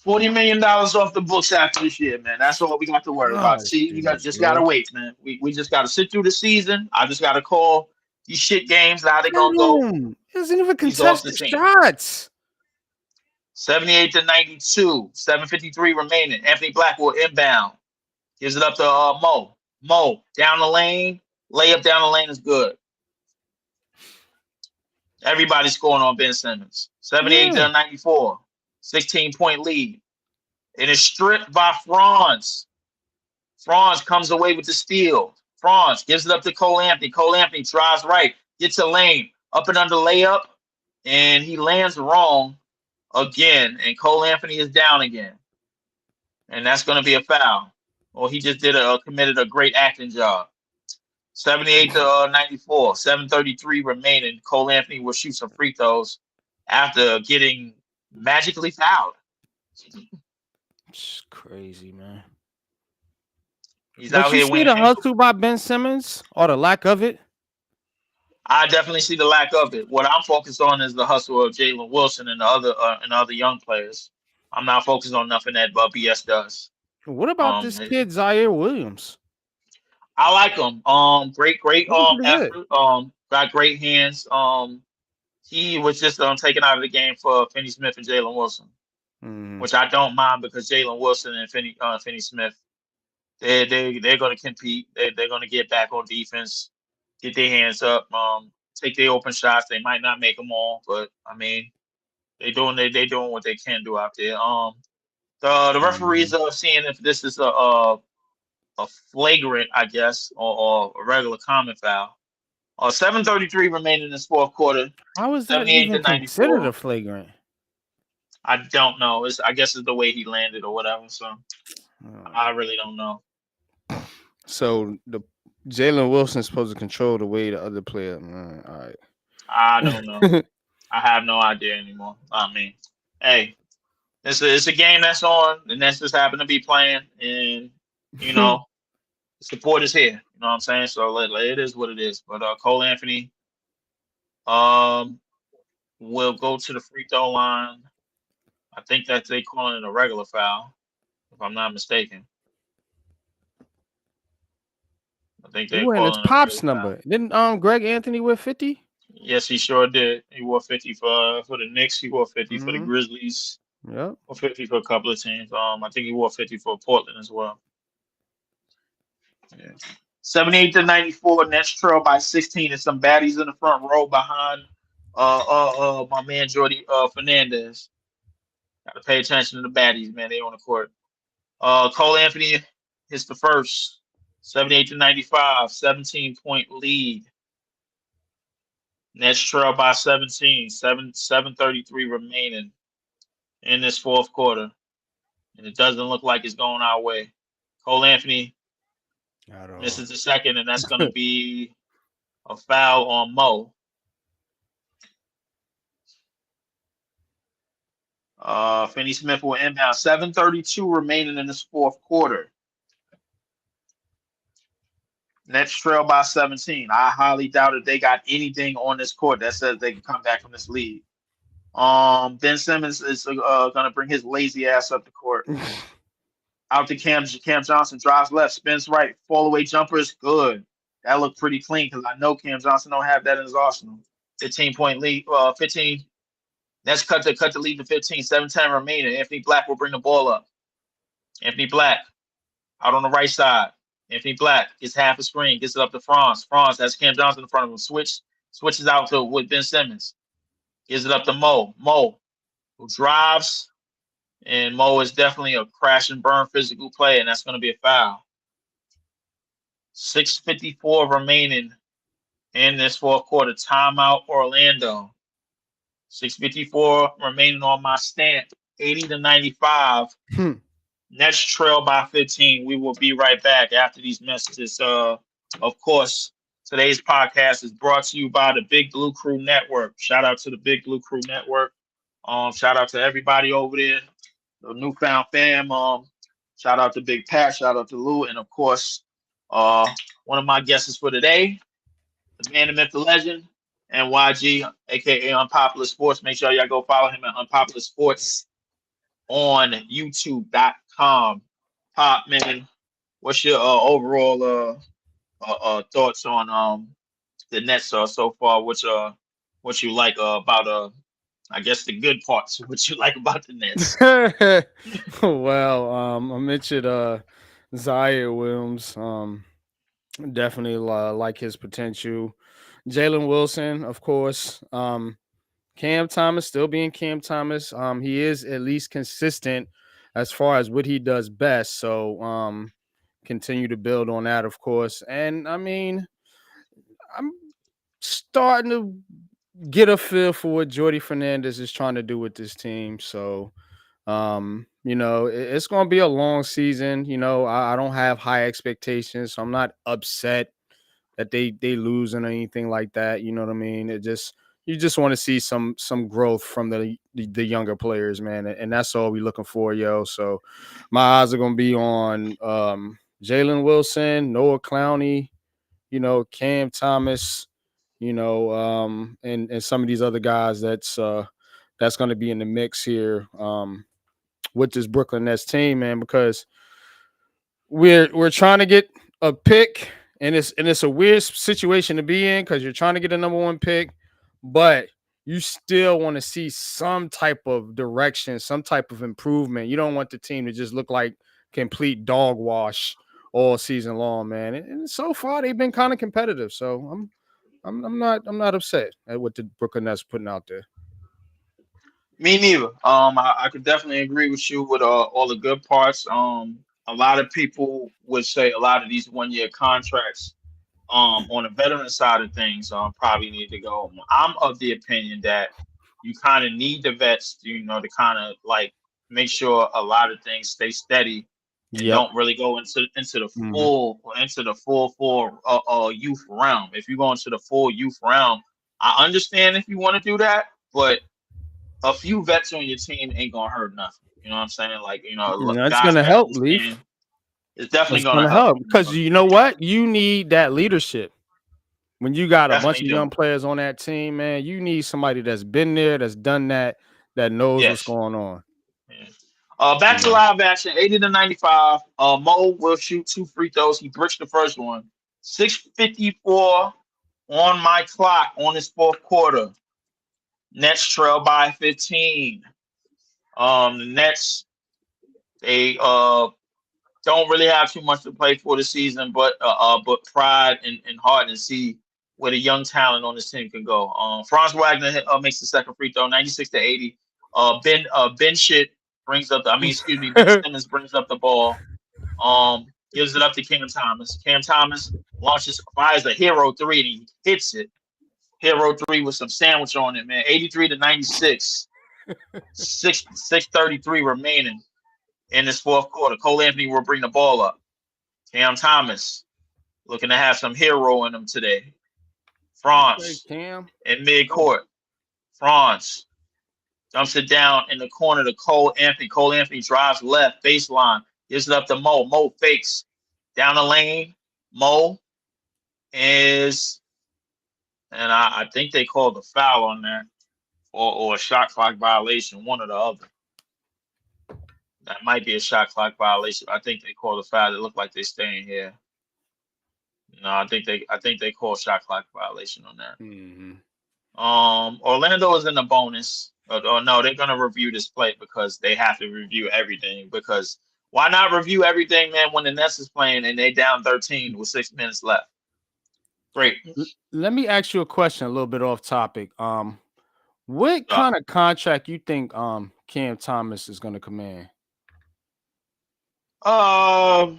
$40 million off the books after this year, man. That's all we got to worry about. See, you just gotta wait, man. We just gotta sit through the season. I just gotta call these shit games. How they gonna go? He doesn't even contest the shots. 78-92. 7:53 remaining. Anthony Black will inbound. Gives it up to Mo. Mo down the lane. Layup down the lane is good. Everybody's scoring on Ben Simmons. 78-94. 16-point lead. It is stripped by Franz. Franz comes away with the steal. Franz gives it up to Cole Anthony. Cole Anthony drives right, gets a lane, up and under layup, and he lands wrong again. And Cole Anthony is down again. And that's going to be a foul. Well, he just committed a great acting job. 78-94, 7:33 remaining. Cole Anthony will shoot some free throws after getting magically fouled. It's crazy, man. He's out here winning. You see the hustle by Ben Simmons or the lack of it? I definitely see the lack of it. What I'm focused on is the hustle of Jalen Wilson and the other young players. I'm not focused on nothing that BS does. What about this kid Zaire Williams? I like him. Great effort. Got great hands. He was just taken out of the game for Finney Smith and Jalen Wilson, which I don't mind because Jalen Wilson and Finney Smith, they're going to compete. They're going to get back on defense, get their hands up. take their open shots. They might not make them all, but I mean, they doing what they can do out there. The referees are seeing if this is a flagrant, I guess, or a regular common foul. 7:33 remaining in this fourth quarter. How is that 78 even to 94. considered a flagrant? I don't know. I guess it's the way he landed or whatever. So I really don't know. So the Jalen Wilson's supposed to control the way the other player. All right. I don't know. I have no idea anymore. I mean, hey, it's a game that's on. The Nets just happen to be playing, and you know, the support is here. You know what I'm saying? So it is what it is. But Cole Anthony, will go to the free throw line. I think that they calling it a regular foul, if I'm not mistaken. I think they Ooh, and it's calling it a Pop's regular number. foul. Didn't Greg Anthony wear 50? Yes, he sure did. He wore 50 for the Knicks. He wore 50 for the Grizzlies. Yep. Or 50 for a couple of teams. I think he wore 50 for Portland as well. Yeah. 78 to 94. Nets trail by 16, and some baddies in the front row behind my man Jordy Fernandez. Got to pay attention to the baddies, man. They on the court. Cole Anthony hits the first. 78 to 95. 17-point lead. Nets trail by 17. 7:33 remaining in this fourth quarter. And it doesn't look like it's going our way. Cole Anthony misses the second, and that's going to be a foul on Mo. Finney Smith will inbound. 7:32 remaining in this fourth quarter. Nets trail by 17. I highly doubt if they got anything on this court that says they can come back from this lead. Ben Simmons is going to bring his lazy ass up the court. Out to Cam Johnson, drives left, spins right, fall away jumper is good. That looked pretty clean because I know Cam Johnson don't have that in his arsenal. 15-point lead, 15. Nets cut the lead to 15. 7:10 remaining. Anthony Black will bring the ball up. Anthony Black out on the right side. Anthony Black gets half a screen, gets it up to Franz. Franz has Cam Johnson in front of him. Switches out with Ben Simmons. Gives it up to Mo. Mo, who drives, and Mo is definitely a crash and burn physical play, and that's going to be a foul. 6:54 remaining in this fourth quarter. Timeout Orlando. 6:54 remaining on my stamp. 80 to 95. Nets trail by 15. We will be right back after these messages. Of course, today's podcast is brought to you by the Big Blue Crew Network. Shout out to the Big Blue Crew Network. Shout out to everybody over there, the newfound fam. Shout out to Big Pat. Shout out to Lou, and of course, one of my guests for today, the man, the myth, the legend, NYG, aka Unpopular Sports. Make sure y'all go follow him at Unpopular Sports on YouTube.com. Pop, man, what's your overall thoughts on the Nets so far? What you like about I guess the good parts? What you like about the Nets? Well, I mentioned Zaire Williams. Definitely like his potential. Jalen Wilson, of course. Cam Thomas still being Cam Thomas. He is at least consistent as far as what he does best. So continue to build on that, of course. And I mean, I'm starting to get a feel for what Jordy Fernandez is trying to do with this team. So it's going to be a long season. I don't have high expectations, so I'm not upset that they lose or anything like that. You know what I mean? You just want to see some growth from the younger players, man, and that's all we're looking for, yo. So my eyes are going to be on Jalen Wilson, Noah Clowney, Cam Thomas, and some of these other guys that's going to be in the mix here with this Brooklyn Nets team, man, because we're trying to get a pick, and it's a weird situation to be in because you're trying to get a number one pick, but you still want to see some type of direction, some type of improvement. You don't want the team to just look like complete dog wash all season long, man. And so far they've been kind of competitive. So I'm not upset at what the Brooklyn Nets putting out there. Me neither. I could definitely agree with you with all the good parts. A lot of people would say a lot of these 1 year contracts, on the veteran side of things, probably need to go. I'm of the opinion that you kind of need the vets, to kind of like make sure a lot of things stay steady and Yep. don't really go into the Mhm. full youth realm. If you go into the full youth realm, I understand if you want to do that, but a few vets on your team ain't gonna hurt nothing. You know what I'm saying? Like, That's guys gonna that help, understand, Leaf. it's definitely That's gonna gonna help. help because you know what? You need that leadership. When you got a bunch Definitely of do. young players on that team, man, you need somebody that's been there, that's done that, that knows what's Yes. going on. Yeah. You Back to know. live action, 80-95. Mo will shoot 2 free throws. He bricks the first one. 6:54 on my clock on this fourth quarter. Nets trail by 15. The Nets, they don't really have too much to play for the season, but pride and heart and see where the young talent on this team can go. Franz Wagner makes the second free throw, 96-80. Ben Shit brings up Ben Simmons brings up the ball. Gives it up to Cam Thomas. Cam Thomas fires a hero three and he hits it. Hero three with some sandwich on it, man. 83-96. 6:33 remaining in this fourth quarter. Cole Anthony will bring the ball up. Cam Thomas looking to have some hero in him today. Hey, Franz Cam. in midcourt. Franz dumps it down in the corner to Cole Anthony. Cole Anthony drives left baseline. Gives it up to Mo. Mo fakes down the lane. Mo is, and I think they called a foul on that or a shot clock violation, one or the other. That might be a shot clock violation. I think they called a foul. It looked like they're staying here. No, I think they called shot clock violation on that. Mm-hmm. Orlando is in the bonus. Or no, they're gonna review this play because they have to review everything. Because why not review everything, man, when the Nets is playing and they down 13 with 6 minutes left? Great. Let me ask you a question, a little bit off topic. What kind of contract you think Cam Thomas is going to command? It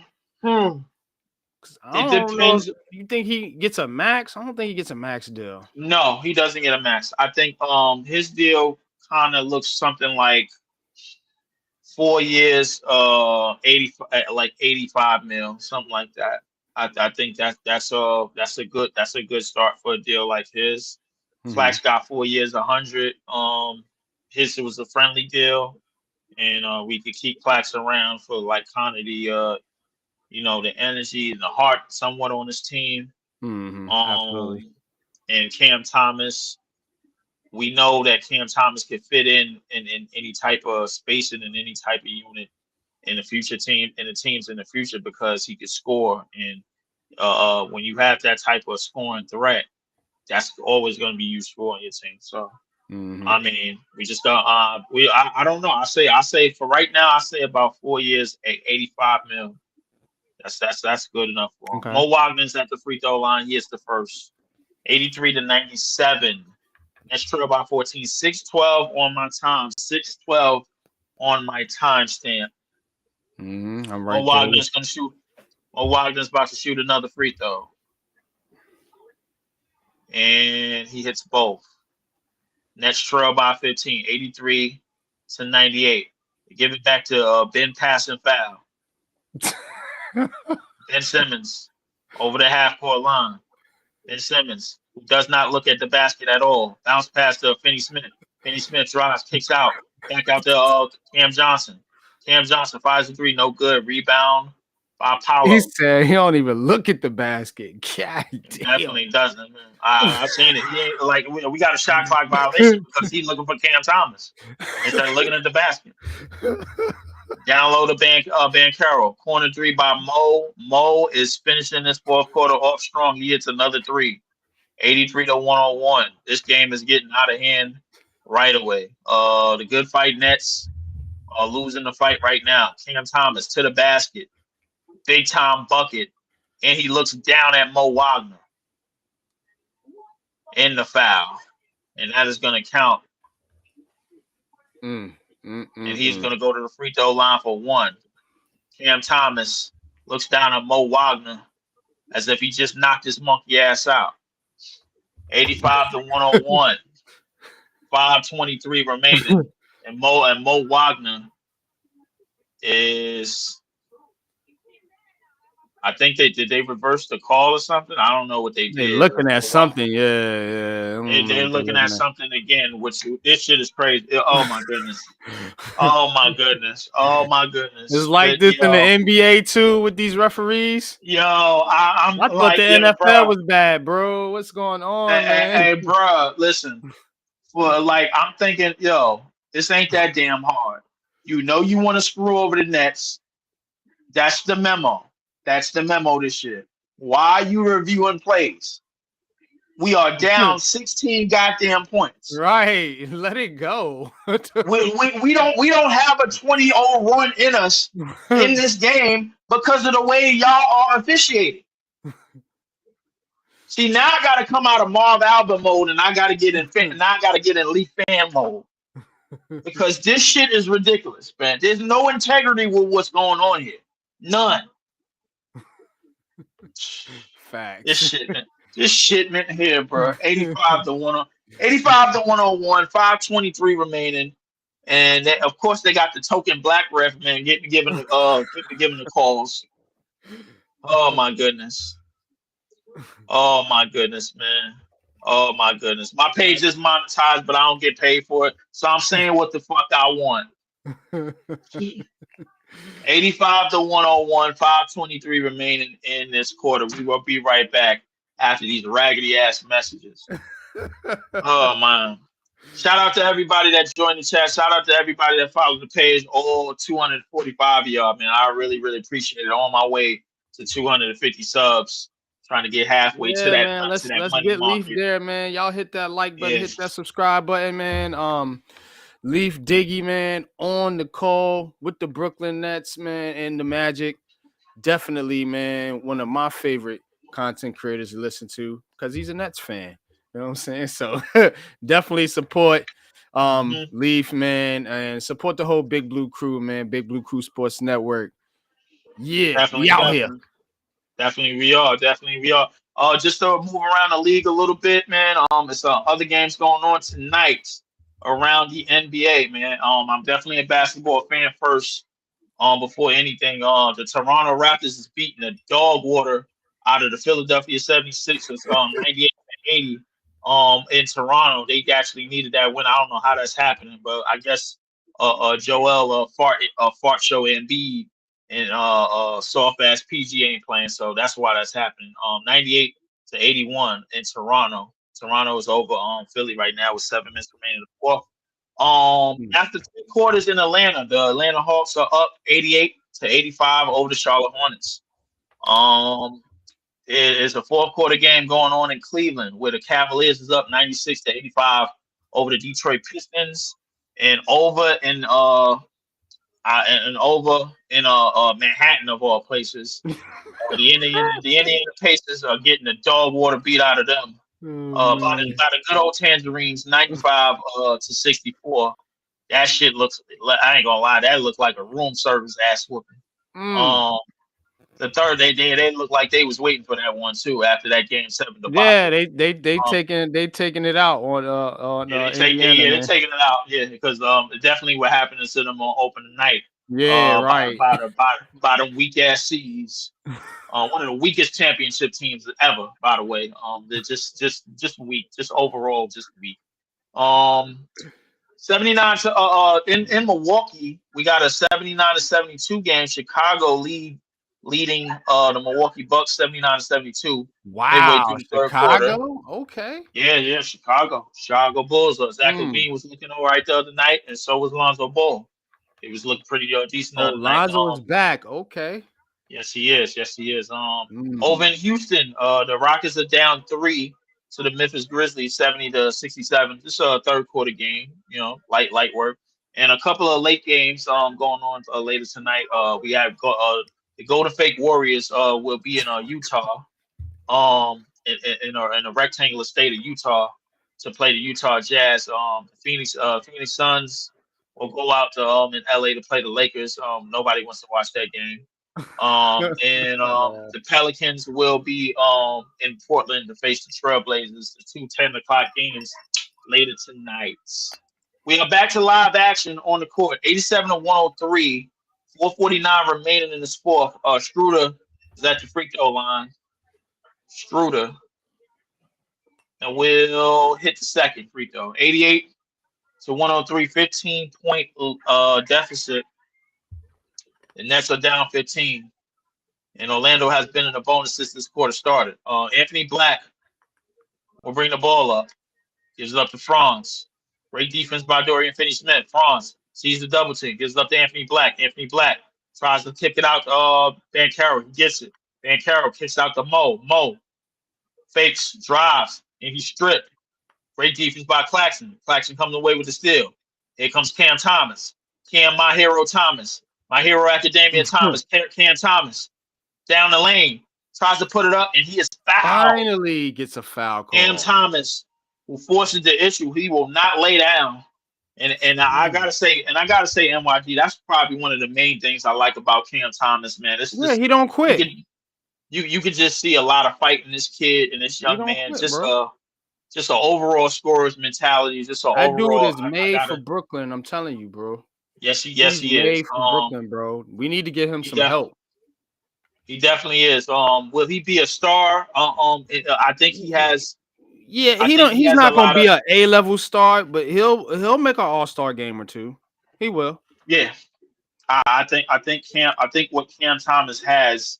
depends. You think he gets a max? I don't think he gets a max deal. No, he doesn't get a max. I think his deal kind of looks something like 4 years, 85 mil, something like that. I think that's a good start for a deal like his. Flax got 4 years, 100. His, it was a friendly deal, and we could keep Flax around for like kind of the the energy and the heart somewhat on his team. Absolutely. And Cam Thomas, we know that Cam Thomas can fit in any type of space and in any type of unit in the future teams in the future because he could score. And when you have that type of scoring threat, that's always going to be useful on your team. So I mean, we just don't. I don't know. I say for right now, I say about 4 years, 85 mil. That's good enough for him. Okay. Mo Wagner's at the free throw line. He hits the first. 83-97. That's trail by 14. 6:12 on my time. 6:12 on my timestamp. I'm Mo right Wagner's gonna shoot. Mo Wagner's about to shoot another free throw, and he hits both. Nets trail by 15. 83-98. They give it back to Ben pass and foul. Ben Simmons over the half court line. Ben Simmons, who does not look at the basket at all. Bounce pass to Finney Smith. Finney Smith drives, kicks out. Back out to Cam Johnson. Cam Johnson fires a three, no good. Rebound by Paolo. He said he don't even look at the basket. God damn. Definitely doesn't. Man. I've seen it. He ain't like we got a shot clock violation because he's looking for Cam Thomas instead of looking at the basket. Down low to Ben Carroll. Corner three by Mo. Mo is finishing this fourth quarter off strong. He hits another three. 83-101. This game is getting out of hand right away. The good fight Nets are losing the fight right now. Cam Thomas to the basket. Big time bucket. And he looks down at Mo Wagner. in the foul, and that is going to count. And he's going to go to the free throw line for one. Cam Thomas looks down at Mo Wagner as if he just knocked his monkey ass out. 85-101. 5:23 remaining. And Mo Wagner is, I think did they reverse the call or something? I don't know what they did. They're looking at something. Yeah. They're looking at something again, which this shit is crazy. Oh my goodness. Oh my goodness. It's like this in the NBA too with these referees. Yo, I thought like, the NFL was bad, bro. What's going on, man? Hey, bro, listen. Well, like I'm thinking, yo, this ain't that damn hard. You know you want to screw over the Nets. That's the memo. This shit. Why are you reviewing plays? We are down 16 goddamn points. Right. Let it go. we don't have a 20-0 run in us in this game because of the way y'all are officiating. See, now I gotta come out of Marv Albert mode and I gotta get in Leaf fan mode. Because this shit is ridiculous, man. There's no integrity with what's going on here. None. Facts. This shit, man, here, bro. 85-101, 5:23 remaining, and of course they got the token black ref, man, giving the calls. Oh my goodness, man. Oh my goodness. My page is monetized, but I don't get paid for it, so I'm saying what the fuck I want. 85-101, 5:23 remaining in this quarter. We will be right back after these raggedy ass messages. Oh man. Shout out to everybody that joined the chat. Shout out to everybody that followed the page. All 245 of y'all, man. I really, really appreciate it. On my way to 250 subs. Trying to get halfway to that. Man, let's get Leaf there, man. Y'all hit that like button, hit that subscribe button, man. Leaf Diggy, man, on the call with the Brooklyn Nets, man, and the Magic. Definitely, man, one of my favorite content creators to listen to because he's a Nets fan. You know what I'm saying? So definitely support Leaf, man, and support the whole Big Blue crew, man. Big Blue Crew Sports Network. Yeah, definitely, we out here. Definitely we are. Just to move around the league a little bit, man. It's other games going on tonight around the NBA, man. I'm definitely a basketball fan first. Before anything, the Toronto Raptors is beating the dog water out of the Philadelphia 76ers, 98-80. In Toronto, they actually needed that win. I don't know how that's happening, but I guess Joel fart show Embiid and soft ass PG ain't playing, so that's why that's happening. 98-81 in Toronto. Toronto is over Philly right now with 7 minutes remaining in the fourth. After 3 quarters in Atlanta, the Atlanta Hawks are up 88-85 over the Charlotte Hornets. It is a 4th quarter game going on in Cleveland where the Cavaliers is up 96-85 over the Detroit Pistons, and over in Manhattan of all places. The Indiana Pacers are getting the dog water beat out of them. By the good old Tangerines, 95-64. That shit looks, I ain't gonna lie, that looked like a room service ass whooping. The third they looked like they was waiting for that one too after that game 7. Yeah, they taking it out on they're taking it out, because definitely what happened to them on opening night. Right. By the weak ass C's. One of the weakest championship teams ever, by the way. They're just weak, just overall just weak. 79 to in Milwaukee, we got a 79-72 game. Chicago leading the Milwaukee Bucks 79-72. Wow, Chicago. Okay. Yeah, Chicago Bulls. Zach LaVine was looking all right the other night, and so was Lonzo Ball. He was looking pretty decent. Lonzo is back. Okay. Yes, he is. Over in Houston, the Rockets are down 3 to the Memphis Grizzlies, 70-67. This is a 3rd quarter game, light work, and a couple of late games going on later tonight. We have the Golden State Warriors will be in Utah. in a rectangular state of Utah to play the Utah Jazz. Phoenix Suns will go out to in LA to play the Lakers. Nobody wants to watch that game. And the Pelicans will be in Portland to face the Trailblazers. The 2 10 o'clock games later tonight. We are back to live action on the court. 87-103. 4:49 remaining in the fourth. Schroeder is at the free throw line. Schroeder. And we'll hit the second free throw. 88-103, 15-point deficit. The Nets are down 15. And Orlando has been in a bonus since this quarter started. Anthony Black will bring the ball up. Gives it up to Franz. Great defense by Dorian Finney-Smith. Franz sees the double team. Gives it up to Anthony Black. Anthony Black tries to kick it out to Banchero. He gets it. Banchero kicks out to Mo. Mo fakes, drives, and he's stripped. Great defense by Claxton. Claxton comes away with the steal. Here comes Cam Thomas. My Hero Thomas. My Hero Academia Thomas. Cam Thomas. Down the lane. Tries to put it up, and he is fouled. Finally gets a foul call. Cam Thomas, who forces the issue, he will not lay down. And I gotta say, NYD, that's probably one of the main things I like about Cam Thomas, man. It's just, he don't quit. You can just see a lot of fight in this kid and this young man. Quit, just an overall scorer's mentality. Just an that overall. Dude is made for Brooklyn. I'm telling you, bro. Yes, he is. Made for Brooklyn, bro. We need to get him some help. He definitely is. Will he be a star? I think he has. Yeah, he's not gonna be an A-level star, but he'll make an all-star game or two. He will. Yeah, I think what Cam Thomas has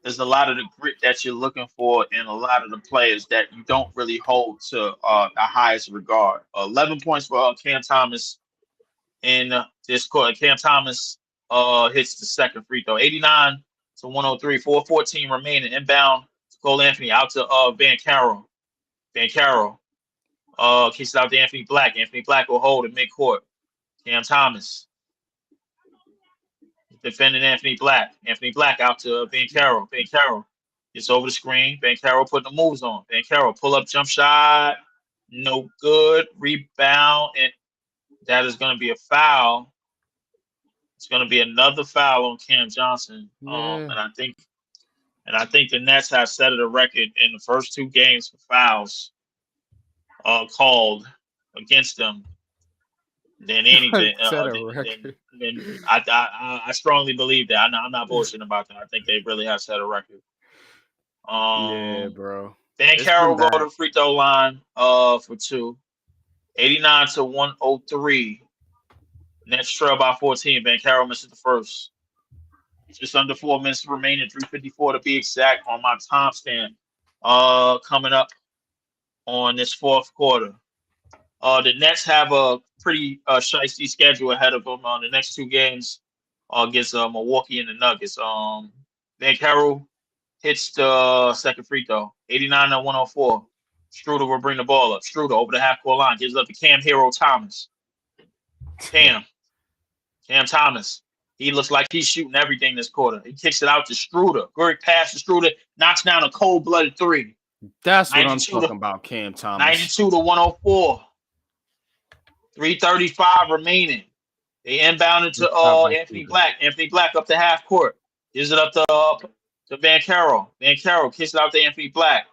is a lot of the grit that you're looking for in a lot of the players that you don't really hold to the highest regard. 11 points for Cam Thomas in this quarter. Cam Thomas hits the second free throw. 89-103. 4:14 remaining. Inbound. Cole Anthony out to Banchero. Banchero kicks it out to Anthony Black. Anthony Black will hold at midcourt. Cam Thomas defending Anthony Black. Anthony Black out to Banchero. Banchero gets over the screen. Banchero putting the moves on. Banchero pull up jump shot. No good. Rebound. And that is going to be a foul. It's going to be another foul on Cam Johnson. And I think the Nets have set a record in the first 2 games for fouls called against them than anything. I strongly believe that. I'm not bullshitting about that. I think they really have set a record. Yeah, bro. Banchero go to the free throw line for 2. 89-103. Nets trail by 14. Banchero misses the first. Just under 4 minutes remaining, 3:54 to be exact on my timestamp. Coming up on this fourth quarter. The Nets have a pretty shiesty schedule ahead of them on the next 2 games against Milwaukee and the Nuggets. Banchero hits the second free throw. 89-104. Schroeder will bring the ball up. Schroeder over the half-court line. Gives it up to Cam Hero Thomas. Cam Thomas. He looks like he's shooting everything this quarter. He kicks it out to Schroeder. Great pass to Schroeder. Knocks down a cold-blooded 3. That's what I'm talking about, Cam Thomas. 92-104. 3:35 remaining. They inbounded to Anthony Black. Anthony Black up to half court. Gives it up to Banchero. Banchero kicks it out to Anthony Black.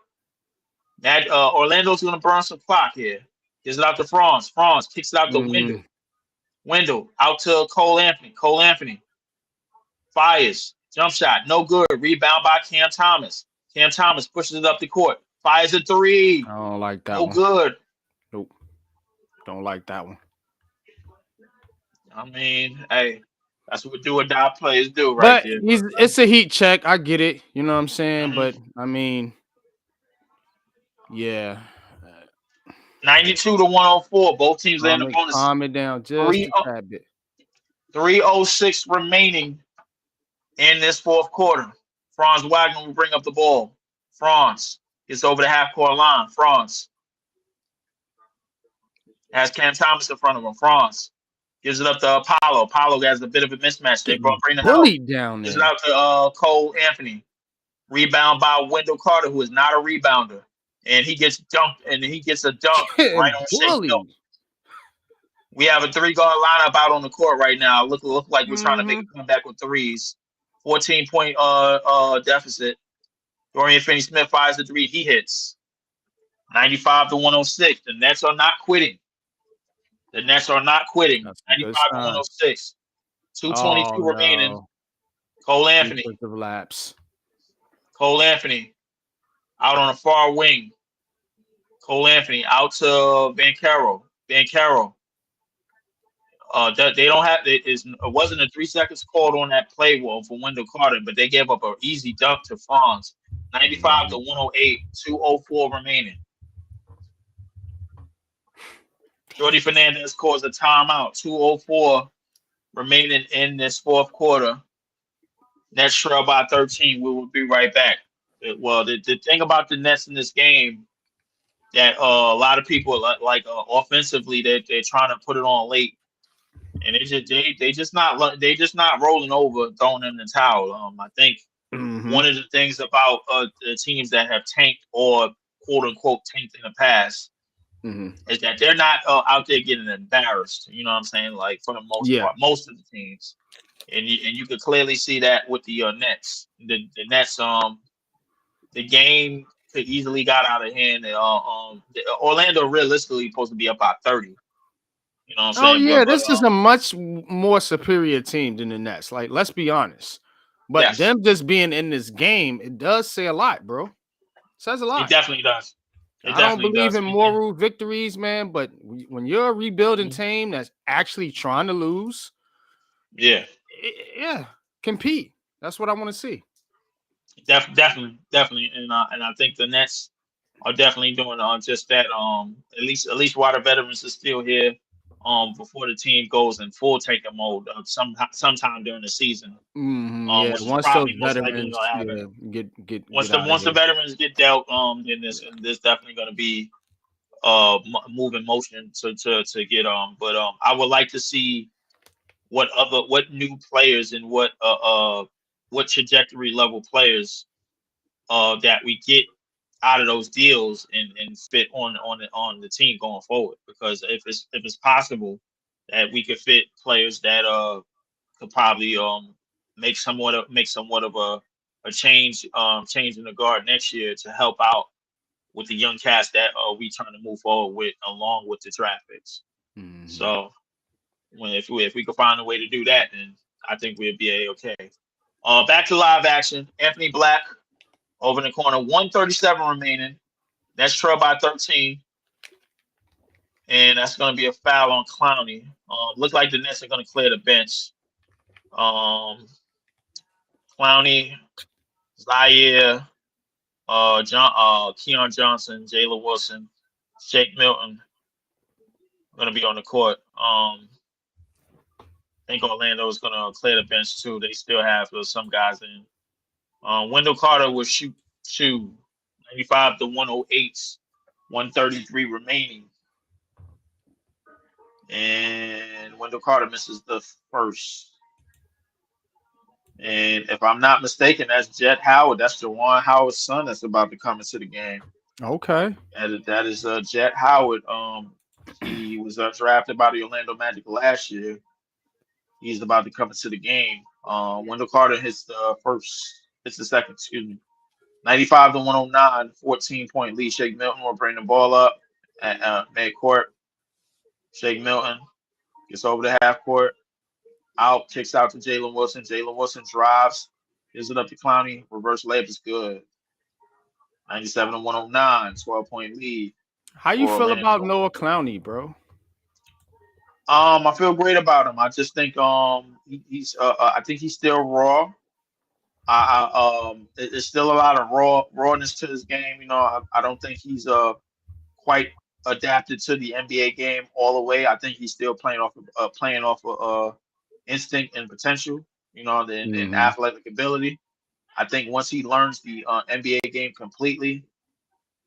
Orlando's going to burn some clock here. Gives it out to Franz. Franz kicks it out to Wendell. Wendell out to Cole Anthony. Cole Anthony fires. Jump shot. No good. Rebound by Cam Thomas. Cam Thomas pushes it up the court. Fires a 3. I don't like that one. No good. Nope. Don't like that one. I mean, hey, that's what do or die players do right there. It's a heat check. I get it. You know what I'm saying? Mm-hmm. But, I mean, yeah. 92-104. Both teams in the bonus. Calm it down just a tad bit. 3:06 remaining in this fourth quarter. Franz Wagner will bring up the ball. Franz gets over the half-court line. Franz has Cam Thomas in front of him. Franz gives it up to Apollo. Apollo has a bit of a mismatch. They bring the help. Down there. Gives it out to Cole Anthony. Rebound by Wendell Carter, who is not a rebounder. And he gets dunked, and he gets a dunk right on Shake Bully. Milton. We have a 3-guard lineup out on the court right now. Look like we're trying to make a comeback with threes. 14-point deficit. Dorian Finney-Smith fires the 3. He hits. 95-106. The Nets are not quitting. That's a 95-106. 2:22 remaining. No. Cole Anthony. Defensive lapse. Cole Anthony out on the far wing. Cole Anthony out to Banchero. Banchero. They don't have it wasn't a 3 seconds called on that play wall for Wendell Carter, but they gave up an easy dunk to Fonz. 95-108, 2:04 remaining. Jordi Fernandez calls a timeout. 2:04 remaining in this fourth quarter. Nets trail by 13. We will be right back. Well, the thing about the Nets in this game that a lot of people like offensively they're trying to put it on late, and they just not rolling over, throwing in the towel. I think one of the things about the teams that have tanked or quote unquote tanked in the past is that they're not out there getting embarrassed. You know what I'm saying? Like for the most part, most of the teams, and you could clearly see that with the Nets. The Nets, the game could easily got out of hand. Orlando realistically supposed to be up by 30. You know what I'm saying? Oh yeah, this is a much more superior team than the Nets. Like, let's be honest. But them just being in this game, it does say a lot, bro. It says a lot. It definitely does. I don't believe in moral victories, man. But when you're a rebuilding team that's actually trying to lose, compete. That's what I want to see. Definitely, and I think the Nets are definitely doing just that. At least while the veterans are still here, before the team goes in full tanking mode, sometime during the season. Once those veterans once the veterans get dealt, then there's definitely going to be moving motion to get But I would like to see what new players and what trajectory level players that we get out of those deals and fit on the team going forward. Because if it's possible that we could fit players that could probably make somewhat of a change in the guard next year to help out with the young cast that we trying to move forward with along with the draft picks. So if we could find a way to do that, then I think we'd be A-okay. Back to live action. Anthony Black over in the corner. 1:37 remaining. That's trail by 13. And that's going to be a foul on Clowney. Look like the Nets are going to clear the bench. Clowney, Zaire, Keon Johnson, Jalen Wilson, Shake Milton going to be on the court. I think Orlando is going to clear the bench too. They still have some guys in. Wendell Carter will shoot 95-108, 133 remaining. And Wendell Carter misses the first. And if I'm not mistaken, that's Jet Howard. That's Juwan Howard's son that's about to come into the game. Okay. And that is Jet Howard. He was drafted by the Orlando Magic last year. He's about to come into the game. Wendell Carter hits the second, 95-109, 14-point lead. Shake Milton will bring the ball up at midcourt. Shake Milton gets over the half court. Out, kicks out to Jalen Wilson. Jalen Wilson drives, gives it up to Clowney. Reverse layup is good. 97-109, 12-point lead. How you feel about Noah Clowney, bro? I feel great about him. I just think he's I think he's still raw. There's still a lot of rawness to his game. You know, I don't think he's quite adapted to the NBA game all the way. I think he's still playing off of instinct and potential. You know, and athletic ability. I think once he learns the NBA game completely,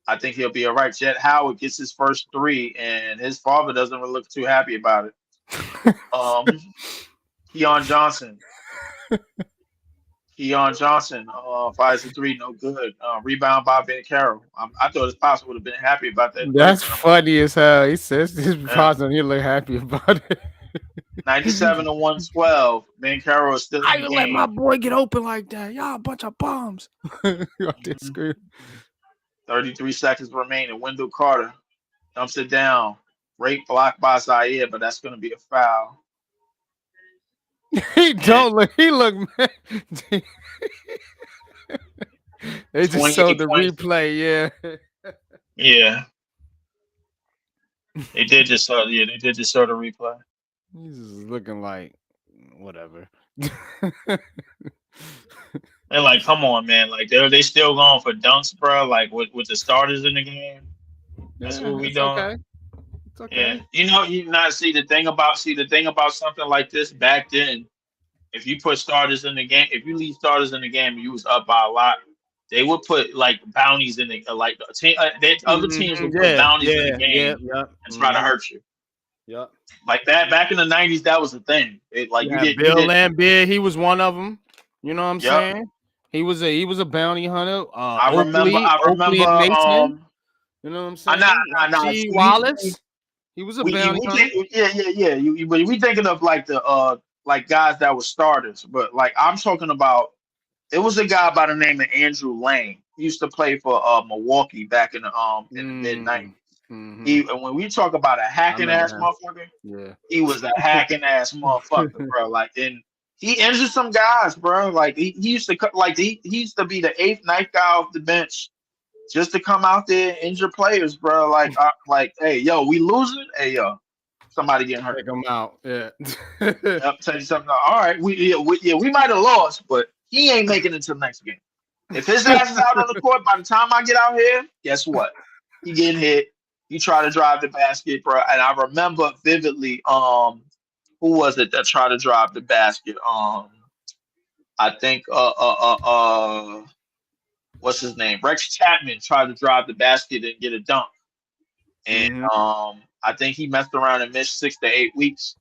I think he'll be all right. Jet Howard gets his first 3, and his father doesn't really look too happy about it. Keon Johnson Keon Johnson, 5-3, no good. Rebound by Ben Carroll. I thought his pops would have been happy about that play. That's funny as hell. He says his Yeah. positive. He look happy about it. 97 to 112. Ben Carroll is still I in the can let my game. boy get open like that. Y'all a bunch of bums. Out there screaming. 33 seconds remaining. Wendell Carter dumps it down. Great block by Zaire, but that's going to be a foul. He don't look. He look mad. They just showed the 28-20. replay. Yeah. Yeah. They did just show the replay. He's just looking like whatever. And like, come on, man. Like they still going for dunks, bro. Like with the starters in the game. That's what we it's doing. okay. It's okay. Yeah. You not see the thing about something like this back then. If you put starters in the game, if you leave starters in the game and you was up by a lot, they would put like bounties in the like the team. Other teams would put bounties in the game and try to hurt you. Yep. Like that back in the 90s, that was the thing. Bill Laimbeer, he was one of them. You know what I'm saying? He was a bounty hunter. I remember. Oakley and Mason. You know what I'm saying? Rasheed Wallace. He was a bounty hunter. But we thinking of like the like guys that were starters, but like I'm talking about, it was a guy by the name of Andrew Lane. He used to play for Milwaukee back in the mid 90s. And when we talk about a hacking ass motherfucker, he was a hacking ass motherfucker, bro. Like, and he injured some guys, bro. Like he used to he used to be the 8th, 9th guy off the bench just to come out there and injure players, bro. Like, hey, yo, we losing? Hey, yo, somebody getting hurt. Take them out. Yeah. I'll tell you something. All right, we might have lost, but he ain't making it to the next game. If his ass is out on the court by the time I get out here, guess what? He getting hit. He tried to drive the basket, bro. And I remember vividly, who was it that tried to drive the basket? I think what's his name? Rex Chapman tried to drive the basket and get a dunk. And I think he messed around and missed 6 to 8 weeks.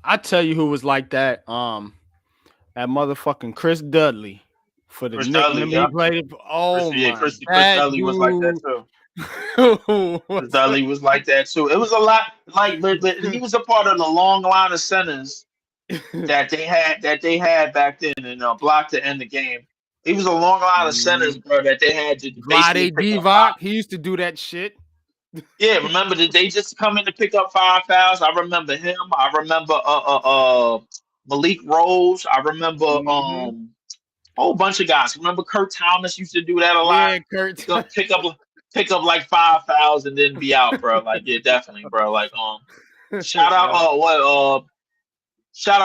I tell you who was like that. That motherfucking Chris Dudley for the Knicks. He played. Oh Chris Dudley was like that too. Chris Dudley was like that too. It was a lot like, but he was a part of the long line of centers that they had back then and blocked to end the game. He was a long line of centers, bro, that they had to. Vlade Divac, he used to do that shit. Yeah, remember that they just come in to pick up 5 fouls. I remember him. I remember Malik Rose. I remember a whole bunch of guys. Remember Kurt Thomas used to do that a lot. Yeah, Kurt. Pick up like 5 fouls and then be out, bro. Like, yeah, definitely, bro. Like, shout out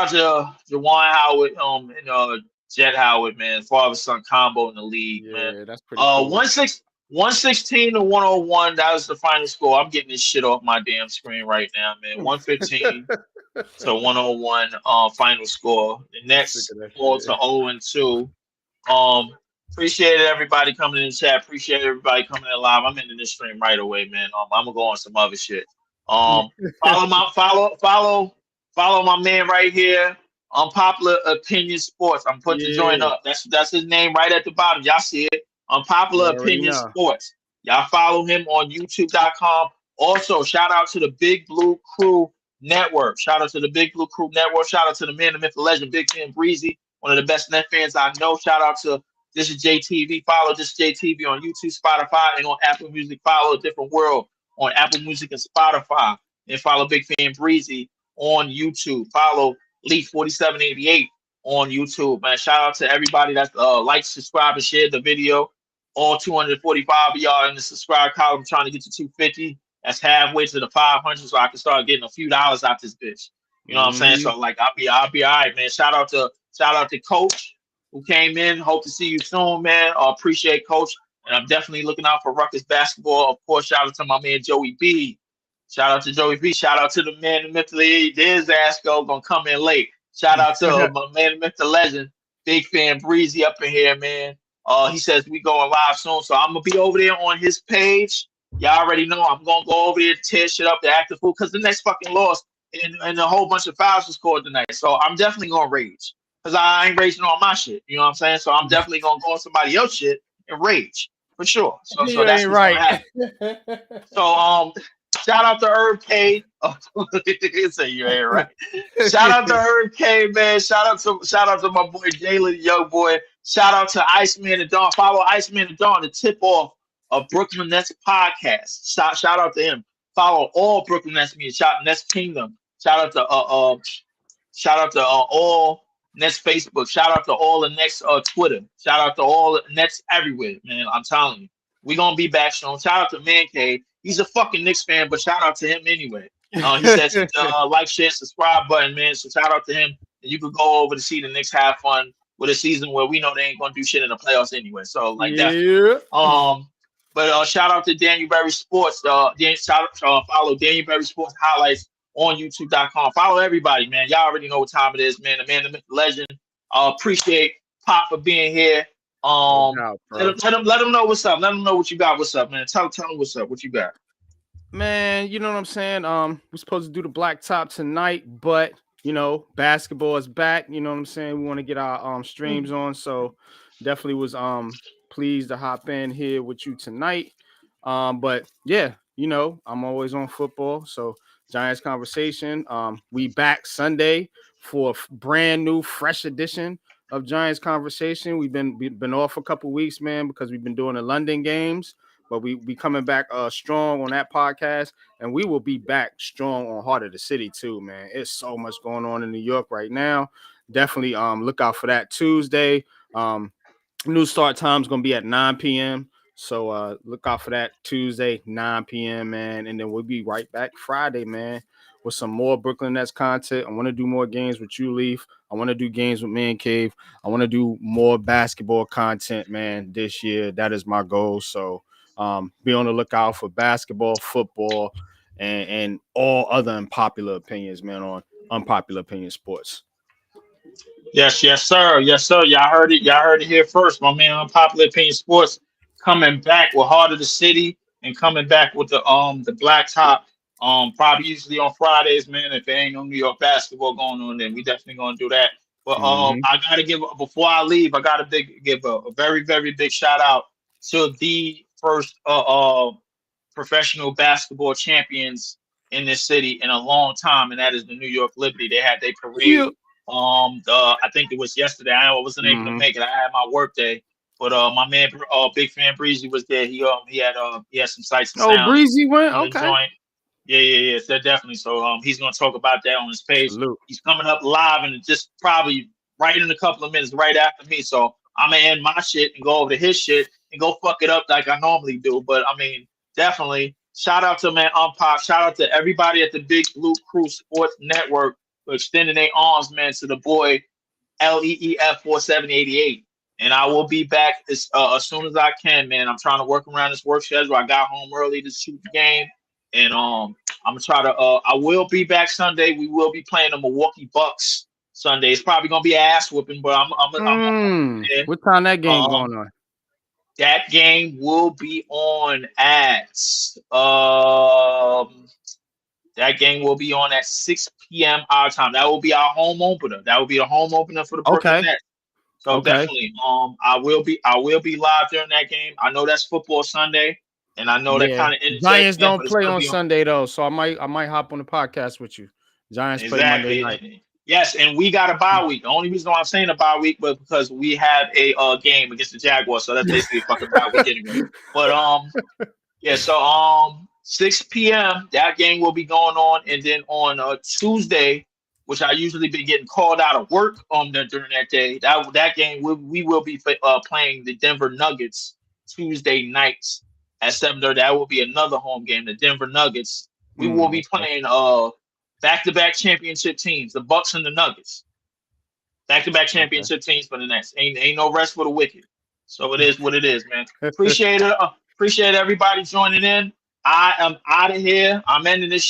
to Juwan Howard, and Jet Howard, man, father son combo in the league, man. That's pretty cool. 116 to 101. That was the final score. I'm getting this shit off my damn screen right now, man. 115 to 101. Final score. The Nets fall to 0-2. Appreciate everybody coming in the chat. Appreciate everybody coming in live. I'm into this stream right away, man. I'm gonna go on some other shit. Follow my man right here. Unpopular Opinion Sports. I'm putting the joint up. That's his name right at the bottom. Y'all see it. Unpopular Opinion Sports. Y'all follow him on YouTube.com. Also, shout out to the Big Blue Crew Network. Shout out to the Big Blue Crew Network. Shout out to the man, the myth, the legend, Big Fan Breezy, one of the best Net fans I know. Shout out to This Is JTV. Follow This Is JTV on YouTube, Spotify, and on Apple Music. Follow A Different World on Apple Music and Spotify. And follow Big Fan Breezy on YouTube. Follow Leaf 4788 on YouTube, man. Shout out to everybody that's liked, subscribed, and shared the video. All 245 of y'all in the subscribe column. I'm trying to get to 250. That's halfway to the 500, so I can start getting a few dollars out this bitch. You know what I'm saying? So like, I'll be all right, man. Shout out to Coach who came in. Hope to see you soon, man. Appreciate Coach, and I'm definitely looking out for Rutgers basketball. Of course, shout out to my man Joey B. Shout out to Joey B. Shout out to the man, the myth, there's Asco gonna come in late. Shout out to my man, the myth, the legend, Big Fan Breezy up in here, man. He says we going live soon, so I'm gonna be over there on his page. Y'all already know I'm gonna go over there, tear shit up, the active fool, because the next fucking loss and a whole bunch of fouls was scored tonight. So I'm definitely gonna rage. because I ain't raging on my shit. You know what I'm saying? So I'm definitely gonna go on somebody else's shit and rage for sure. So You that's ain't what's gonna right. happen. So shout out to Herb K. Say you ain't right. Shout out to Herb K, man. Shout out to my boy Jalen, young boy. Shout out to Iceman and Dawn. Follow Iceman and Dawn to tip off a Brooklyn Nets podcast. Shout out to him. Follow all Brooklyn Nets media. Shout out Nets Kingdom. Shout out to all Nets Facebook. Shout out to all the Nets Twitter. Shout out to all the Nets everywhere, man. I'm telling you, we gonna be back soon. Shout out to Man Cave. He's a fucking Knicks fan, but shout out to him anyway. He says like, share, subscribe button, man. So shout out to him. And you could go over to see the Knicks have fun with a season where we know they ain't gonna do shit in the playoffs anyway. So like that. But shout out to Daniel Berry Sports. Follow Daniel Berry Sports highlights on YouTube.com. Follow everybody, man. Y'all already know what time it is, man. The man, the myth, the legend. Appreciate Pop for being here. Let him know what's up. Let him know what you got. What's up, man? Tell him what's up. What you got? Man, you know what I'm saying? We're supposed to do the black top tonight, but you know, basketball is back. You know what I'm saying? We want to get our streams on. So definitely was pleased to hop in here with you tonight. But yeah, you know, I'm always on football. So Giants Conversation. We back Sunday for a brand new, fresh edition of Giants Conversation. We've been off a couple weeks, man, because we've been doing the London games. But we coming back strong on that podcast, and we will be back strong on Heart of the City too, man. It's so much going on in New York right now. Definitely look out for that Tuesday. New start time is gonna be at 9 p.m. So look out for that Tuesday, 9 p.m., man. And then we'll be right back Friday, man, with some more Brooklyn Nets content. I want to do more games with you, Leaf. I want to do games with Man Cave. I want to do more basketball content, man, this year. That is my goal. So be on the lookout for basketball, football, and all other unpopular opinions, man, on Unpopular Opinion Sports. Yes, sir. Yes, sir. Y'all heard it. Y'all heard it here first. My man, Unpopular Opinion Sports, coming back with Heart of the City and coming back with the black top. Probably usually on Fridays, man. If there ain't no New York basketball going on, then we definitely gonna do that. But I gotta before I leave, I gotta give a very, very big shout out to the first professional basketball champions in this city in a long time, and that is the New York Liberty. They had their parade. Yeah. I think it was yesterday. I wasn't able to make it. I had my work day, but my man, Big Fan Breezy was there. He had some sights and sounds. Oh, Breezy went. Okay. Joint. Yeah. So definitely. So he's gonna talk about that on his page. Salute. He's coming up live and just probably right in a couple of minutes, right after me. So I'm gonna end my shit and go over to his shit and go fuck it up like I normally do. But I mean, definitely shout out to man Unpop. Shout out to everybody at the Big Blue Crew Sports Network for extending their arms, man, to the boy LEEF 47088. And I will be back as soon as I can, man. I'm trying to work around this work schedule. I got home early to shoot the game. And I'm gonna try to I will be back Sunday. We will be playing the Milwaukee Bucks Sunday. It's probably gonna be an ass whooping, but I'm what time that game going on? That game will be on at 6 p.m. our time. That will be our home opener. That will be the home opener for the Brooklyn Nets. So definitely, I will be live during that game. I know that's football Sunday, and I know that kind of Giants don't play on Sunday though, so I might hop on the podcast with you. Giants play Monday night. Yes, and we got a bye week. The only reason why I'm saying a bye week was because we have a game against the Jaguars, so that's basically a fucking bye week anyway. But yeah, so 6 p.m. that game will be going on, and then on Tuesday, which I usually be getting called out of work during that day. That game we will be playing the Denver Nuggets Tuesday nights at 7:30. That will be another home game. The Denver Nuggets. We will be playing back-to-back championship teams, the Bucks and the Nuggets. Back-to-back championship teams for the Nets. Ain't no rest for the wicked. So it is what it is, man. Appreciate it. Appreciate everybody joining in. I am out of here. I'm ending this